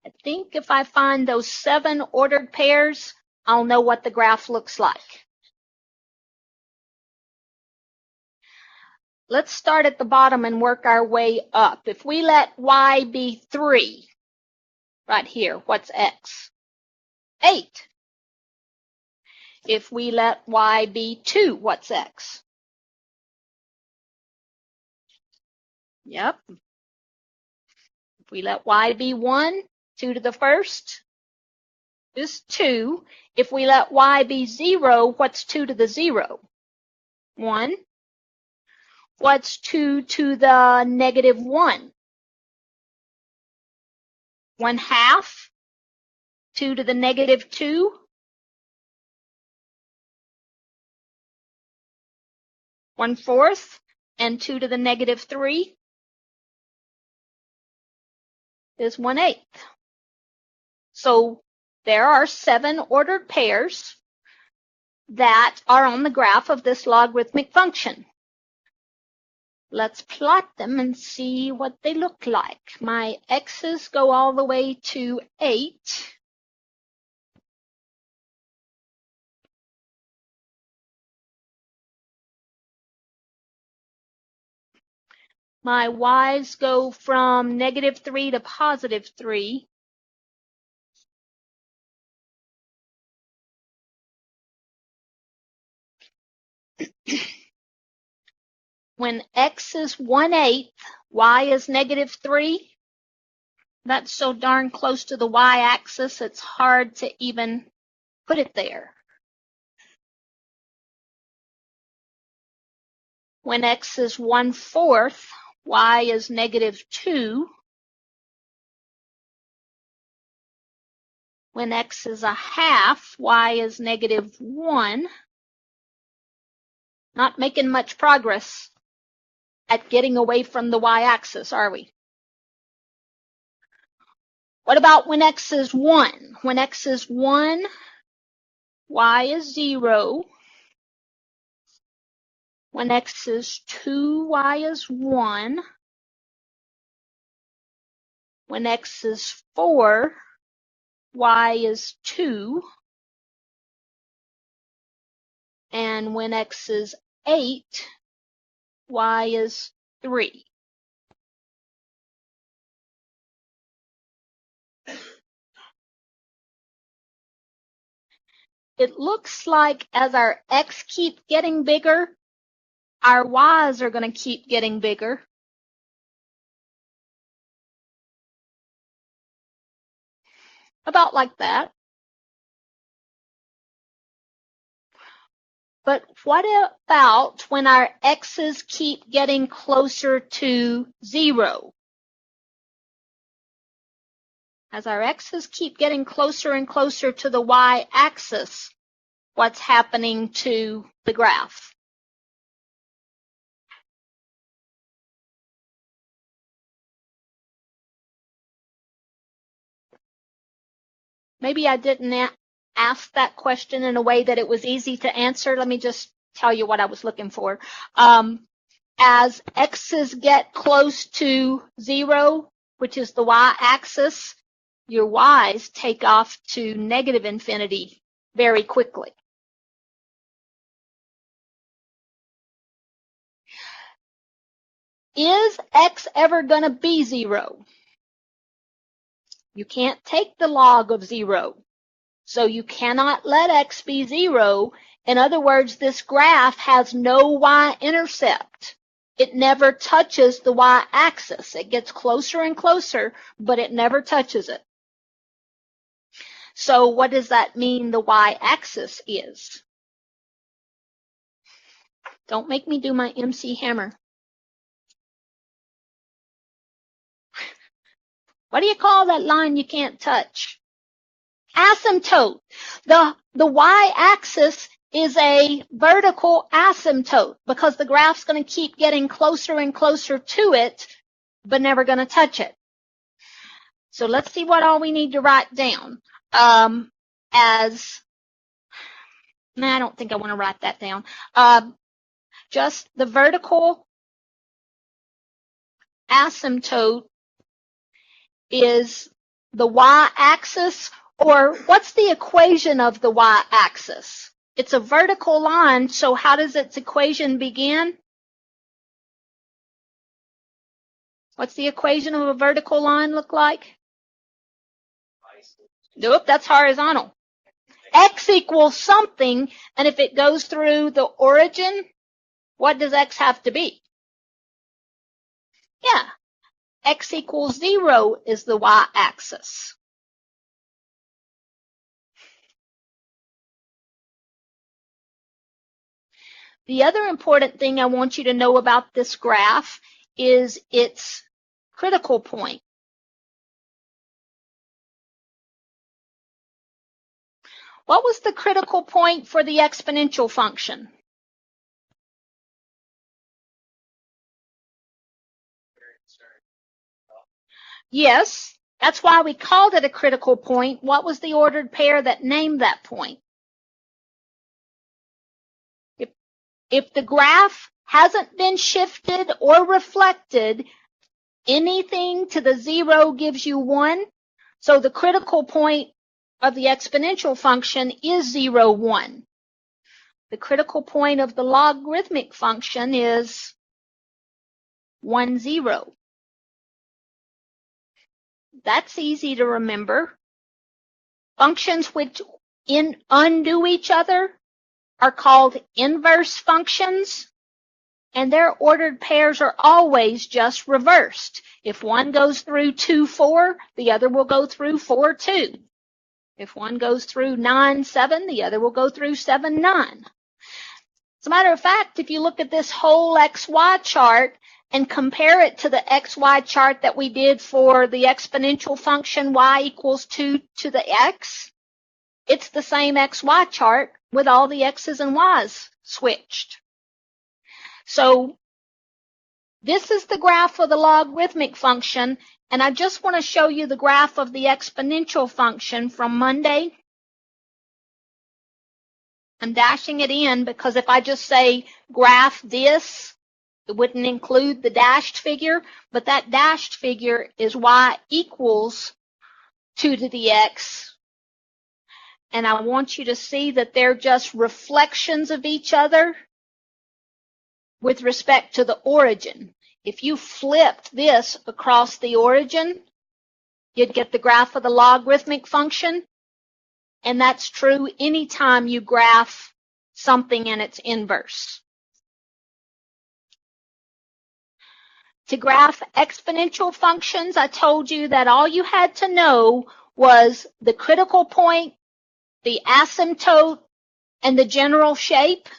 I think if I find those 7 ordered pairs, I'll know what the graph looks like. Let's start at the bottom and work our way up. If we let y be 3, right here, what's x? 8. If we let y be 2, what's x? Yep. If we let y be 1, 2 to the first is 2. If we let y be 0, what's 2 to the 0? 1. What's 2 to the -1? 1/2. 2 to the -2. 1/4. And 2 to the -3 is 1/8. So there are 7 ordered pairs that are on the graph of this logarithmic function. Let's plot them and see what they look like. My x's go all the way to 8. My y's go from -3 to +3. When x is 1/8, y is -3. That's so darn close to the y-axis, it's hard to even put it there. When x is 1/4, y is -2. When x is 1/2, y is -1. Not making much progress at getting away from the y-axis, are we? What about when x is 1? When x is 1, y is 0. When x is 2, y is 1. When x is 4, y is 2. And when x is 8, y is 3. It looks like as our x keep getting bigger, our y's are going to keep getting bigger. About like that. But what about when our x's keep getting closer to 0? As our x's keep getting closer and closer to the y-axis, what's happening to the graph? Maybe I didn't ask that question in a way that it was easy to answer. Let me just tell you what I was looking for. As x's get close to 0, which is the y-axis, your y's take off to -infinity very quickly. Is x ever going to be 0? You can't take the log of 0. So you cannot let x be 0. In other words, this graph has no y-intercept. it never touches the y-axis. It gets closer and closer, but it never touches it. So what does that mean the y-axis is? Don't make me do my MC Hammer. What do you call that line you can't touch? Asymptote. The y-axis is a vertical asymptote because the graph's going to keep getting closer and closer to it, but never going to touch it. So let's see what all we need to write down. I don't think I want to write that down. Just the vertical asymptote is the y-axis, or what's the equation of the y-axis? It's a vertical line, so how does its equation begin? What's the equation of a vertical line look like? Nope, that's horizontal. X equals something, and if it goes through the origin, what does X have to be? Yeah, X equals 0 is the y-axis. The other important thing I want you to know about this graph is its critical point. What was the critical point for the exponential function? Yes, that's why we called it a critical point. What was the ordered pair that named that point? If the graph hasn't been shifted or reflected, anything to the 0 gives you 1. So the critical point of the exponential function is 0, 1. The critical point of the logarithmic function is 1, 0. That's easy to remember. Functions which undo each other are called inverse functions, and their ordered pairs are always just reversed. If one goes through 2, 4, the other will go through 4, 2. If one goes through 9, 7, the other will go through 7, 9. As a matter of fact, if you look at this whole XY chart and compare it to the XY chart that we did for the exponential function y equals 2 to the x, it's the same XY chart with all the x's and y's switched. So this is the graph of the logarithmic function, and I just want to show you the graph of the exponential function from Monday. I'm dashing it in because if I just say graph this, it wouldn't include the dashed figure, but that dashed figure is y equals 2 to the x. And I want you to see that they're just reflections of each other with respect to the origin. If you flipped this across the origin, you'd get the graph of the logarithmic function. And that's true anytime you graph something in its inverse. To graph exponential functions, I told you that all you had to know was the critical point, the asymptote, and the general shape,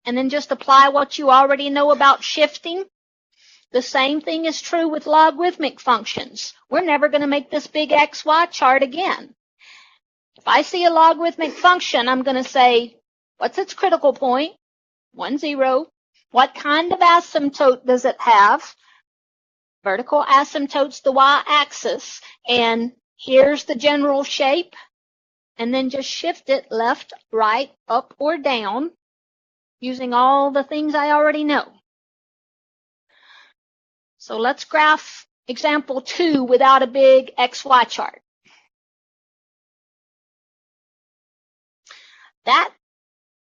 and then just apply what you already know about shifting. The same thing is true with logarithmic functions. We're never going to make this big XY chart again. If I see a logarithmic function, I'm going to say, what's its critical point? 1, 0. What kind of asymptote does it have? Vertical asymptote's the y-axis, and here's the general shape, and then just shift it left, right, up, or down using all the things I already know. So let's graph example 2 without a big XY chart. That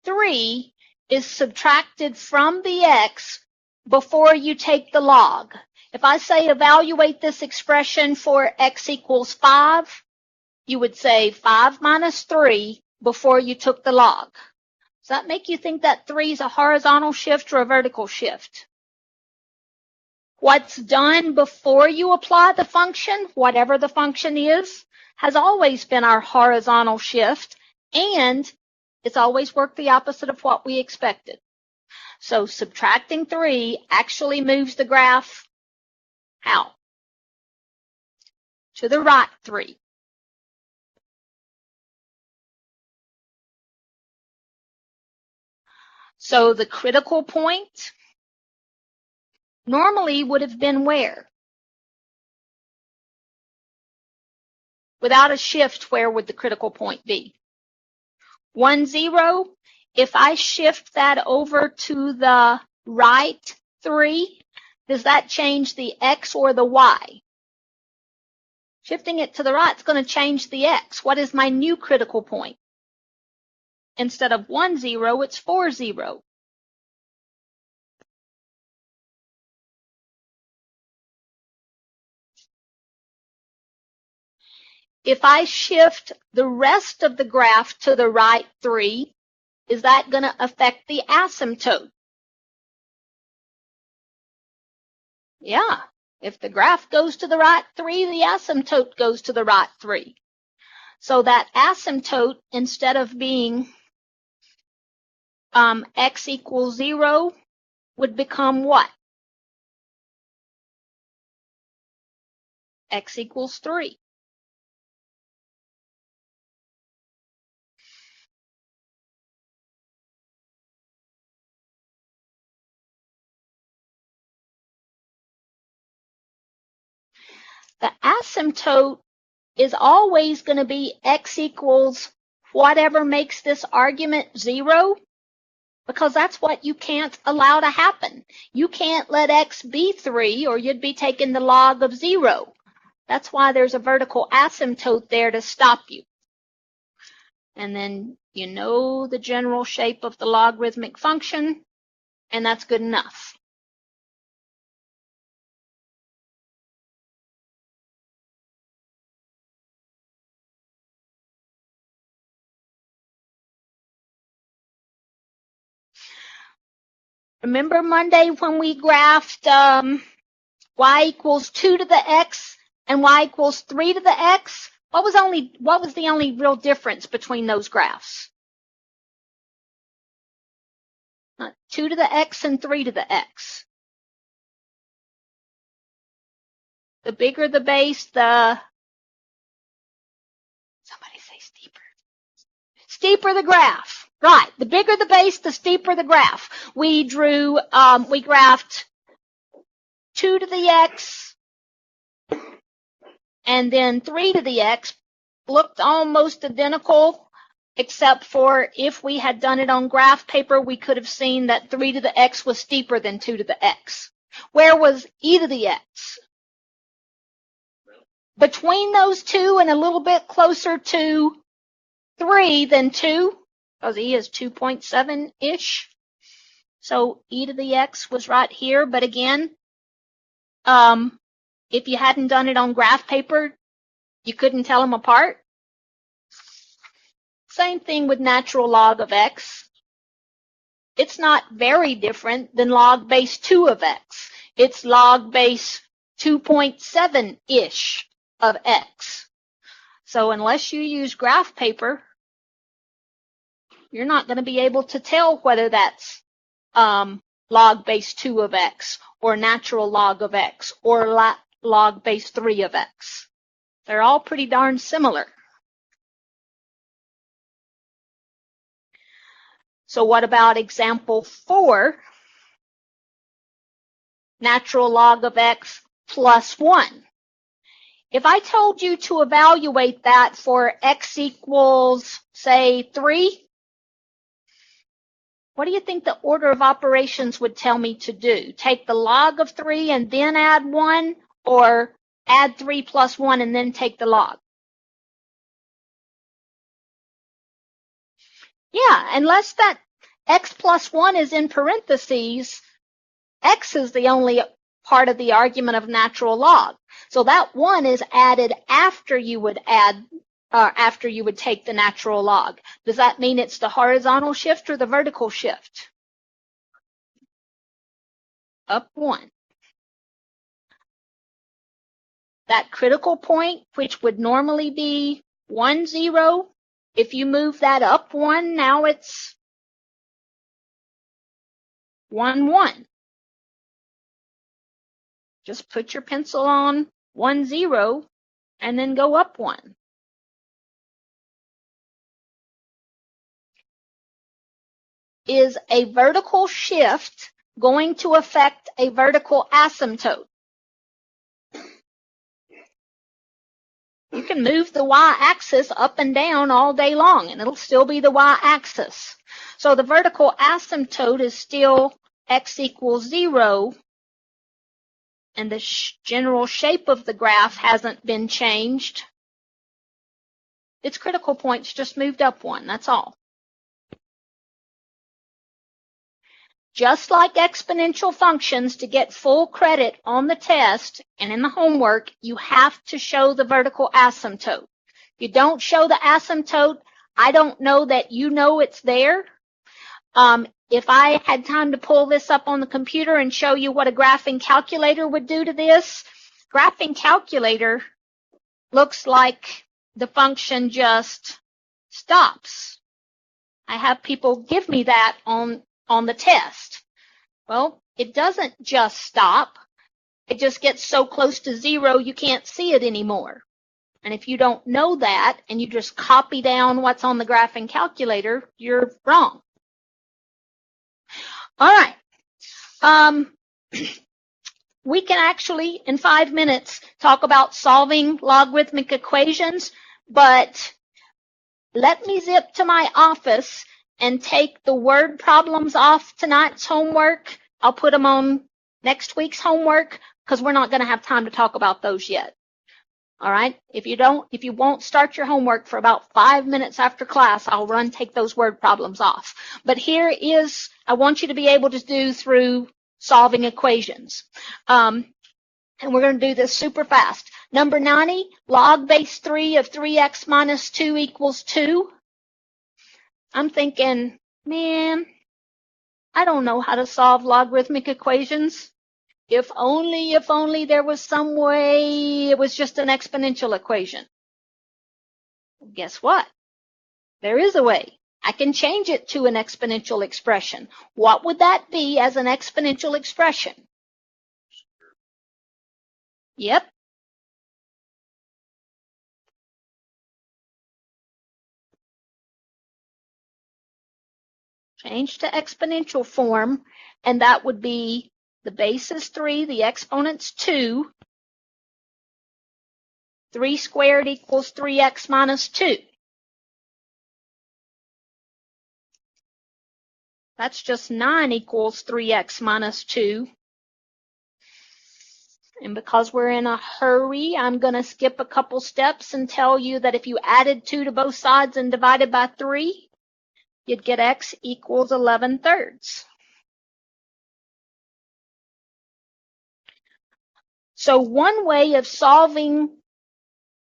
3 is subtracted from the x before you take the log. If I say evaluate this expression for x equals 5, you would say 5 minus 3 before you took the log. Does that make you think that 3 is a horizontal shift or a vertical shift? What's done before you apply the function, whatever the function is, has always been our horizontal shift, and it's always worked the opposite of what we expected. So subtracting 3 actually moves the graph how? To the right 3. So the critical point normally would have been where? Without a shift, where would the critical point be? 1, 0. If I shift that over to the right 3, does that change the x or the y? Shifting it to the right is going to change the x. What is my new critical point? Instead of 1, 0, it's 4, 0. If I shift the rest of the graph to the right 3, is that going to affect the asymptote? Yeah. If the graph goes to the right 3, the asymptote goes to the right 3. So that asymptote, instead of being x equals 0, would become what? X equals 3. The asymptote is always going to be x equals whatever makes this argument 0, because that's what you can't allow to happen. You can't let x be 3 or you'd be taking the log of 0. That's why there's a vertical asymptote there to stop you. And then you know the general shape of the logarithmic function, and that's good enough. Remember Monday when we graphed y equals 2 to the x and y equals 3 to the x? What was the only real difference between those graphs? 2 to the x and 3 to the x. The bigger the base, somebody say steeper. Steeper the graph. Right. The bigger the base, the steeper the graph. We graphed 2 to the x and then 3 to the x, looked almost identical, except for if we had done it on graph paper, we could have seen that 3 to the x was steeper than 2 to the x. Where was e to the x? Between those two and a little bit closer to 3 than 2, because e is 2.7-ish. So e to the x was right here. But again, if you hadn't done it on graph paper, you couldn't tell them apart. Same thing with natural log of x. It's not very different than log base 2 of x. It's log base 2.7-ish of x. So unless you use graph paper, you're not going to be able to tell whether that's log base 2 of x or natural log of x or log base 3 of x. They're all pretty darn similar. So what about example 4? Natural log of x plus 1. If I told you to evaluate that for x equals, say, 3, what do you think the order of operations would tell me to do? Take the log of 3 and then add 1, or add 3 plus 1 and then take the log? Yeah, unless that x plus 1 is in parentheses, x is the only part of the argument of natural log. So that 1 is added after you would take the natural log. Does that mean it's the horizontal shift or the vertical shift? Up 1. that critical point, which would normally be 1, 0, if you move that up 1, now it's 1, 1. Just put your pencil on 1, 0, and then go up 1. Is a vertical shift going to affect a vertical asymptote? You can move the y-axis up and down all day long, and it'll still be the y-axis. So the vertical asymptote is still x equals 0, and the general shape of the graph hasn't been changed. Its critical point's just moved up 1, that's all. Just like exponential functions, to get full credit on the test and in the homework, you have to show the vertical asymptote. If you don't show the asymptote, I don't know that you know it's there. If I had time to pull this up on the computer and show you what a graphing calculator would do to this, graphing calculator looks like the function just stops. I have people give me that on the test. Well, it doesn't just stop. It just gets so close to 0 you can't see it anymore. And if you don't know that and you just copy down what's on the graphing calculator, you're wrong. All right. We can actually, in 5 minutes, talk about solving logarithmic equations, but let me zip to my office and take the word problems off tonight's homework. I'll put them on next week's homework because we're not going to have time to talk about those yet. All right? If you won't start your homework for about 5 minutes after class, I'll take those word problems off. But here is, I want you to be able to do through solving equations. And we're going to do this super fast. Number 90, log base 3 of 3x minus 2 equals 2. I'm thinking, man, I don't know how to solve logarithmic equations. If only there was some way it was just an exponential equation. Guess what? There is a way. I can change it to an exponential expression. What would that be as an exponential expression? Yep. Change to exponential form, and that would be the base is 3, the exponent's 2. 3 squared equals 3x minus 2. That's just 9 equals 3x minus 2. And because we're in a hurry, I'm going to skip a couple steps and tell you that if you added 2 to both sides and divided by 3, you'd get x equals 11/3. So one way of solving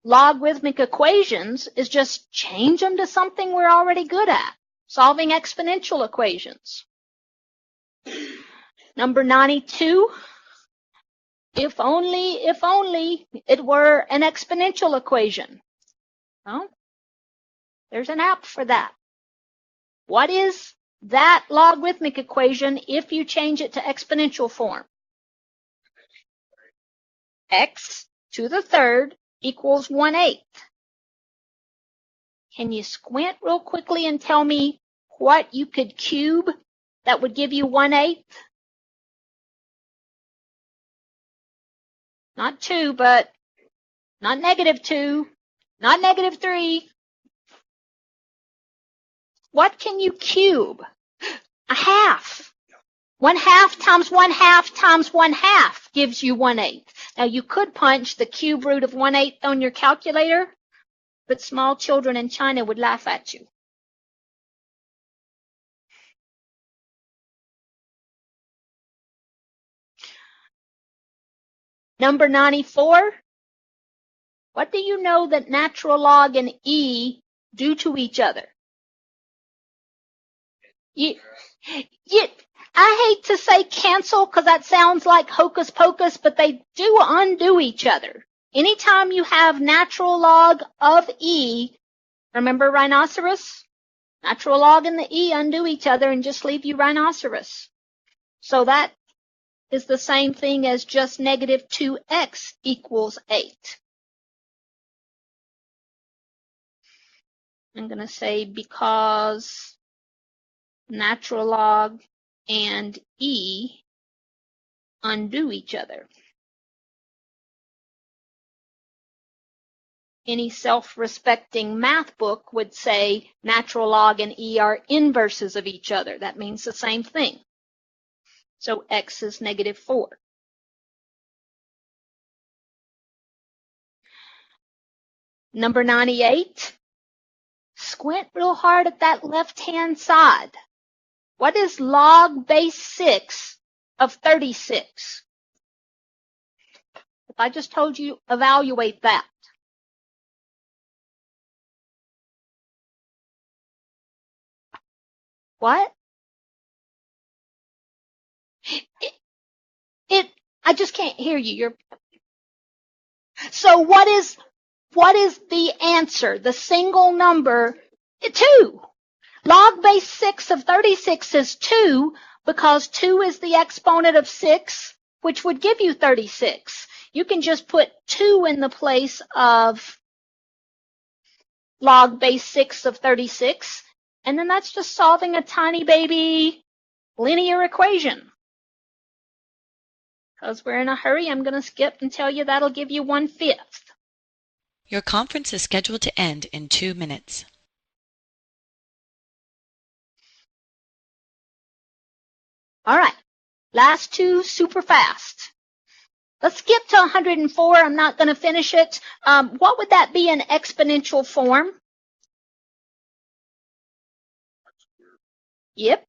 logarithmic equations is just change them to something we're already good at, solving exponential equations. Number 92, if only it were an exponential equation. Well, there's an app for that. What is that logarithmic equation if you change it to exponential form? X to the third equals 1/8. Can you squint real quickly and tell me what you could cube that would give you 1/8? Not 2, but not -2, not -3. What can you cube? A half. 1/2 times 1/2 times 1/2 gives you 1/8. Now you could punch the cube root of 1/8 on your calculator, but small children in China would laugh at you. Number 94. What do you know that natural log and e do to each other? I hate to say cancel because that sounds like hocus pocus, but they do undo each other. anytime you have natural log of E, remember rhinoceros? Natural log and the E undo each other and just leave you rhinoceros. So that is the same thing as just negative 2x equals 8. I'm going to say because natural log and E undo each other. Any self-respecting math book would say natural log and E are inverses of each other. That means the same thing. So x is negative 4. Number 98. Squint real hard at that left-hand side. What is log base 6 of 36? If I just told you, evaluate that. What? I just can't hear you. So what is the answer? The single number, 2. Log base 6 of 36 is 2 because 2 is the exponent of 6, which would give you 36. You can just put 2 in the place of log base 6 of 36, and then that's just solving a tiny baby linear equation. Because we're in a hurry, I'm going to skip and tell you that'll give you 1/5. Your conference is scheduled to end in 2 minutes. All right, last two super fast. Let's skip to 104. I'm not going to finish it. What would that be in exponential form? Yep.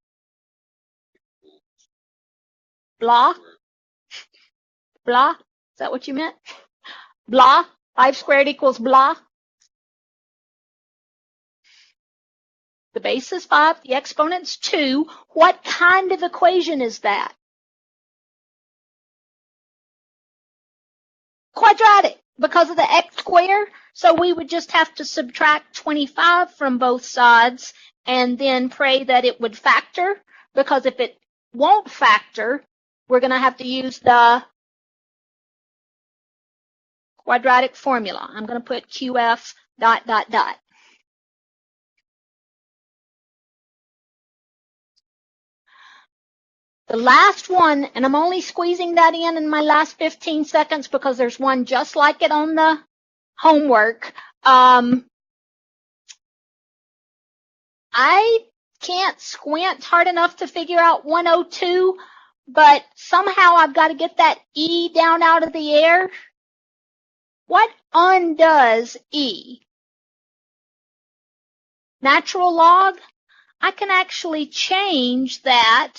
Blah. Blah. Is that what you meant? Blah. 5 squared equals blah. The base is 5. The exponent's 2. What kind of equation is that? Quadratic, because of the x squared. So we would just have to subtract 25 from both sides and then pray that it would factor, because if it won't factor, we're going to have to use the quadratic formula. I'm going to put QF ... The last one, and I'm only squeezing that in my last 15 seconds because there's one just like it on the homework. I can't squint hard enough to figure out 102, but somehow I've got to get that E down out of the air. What undoes E? Natural log? I can actually change that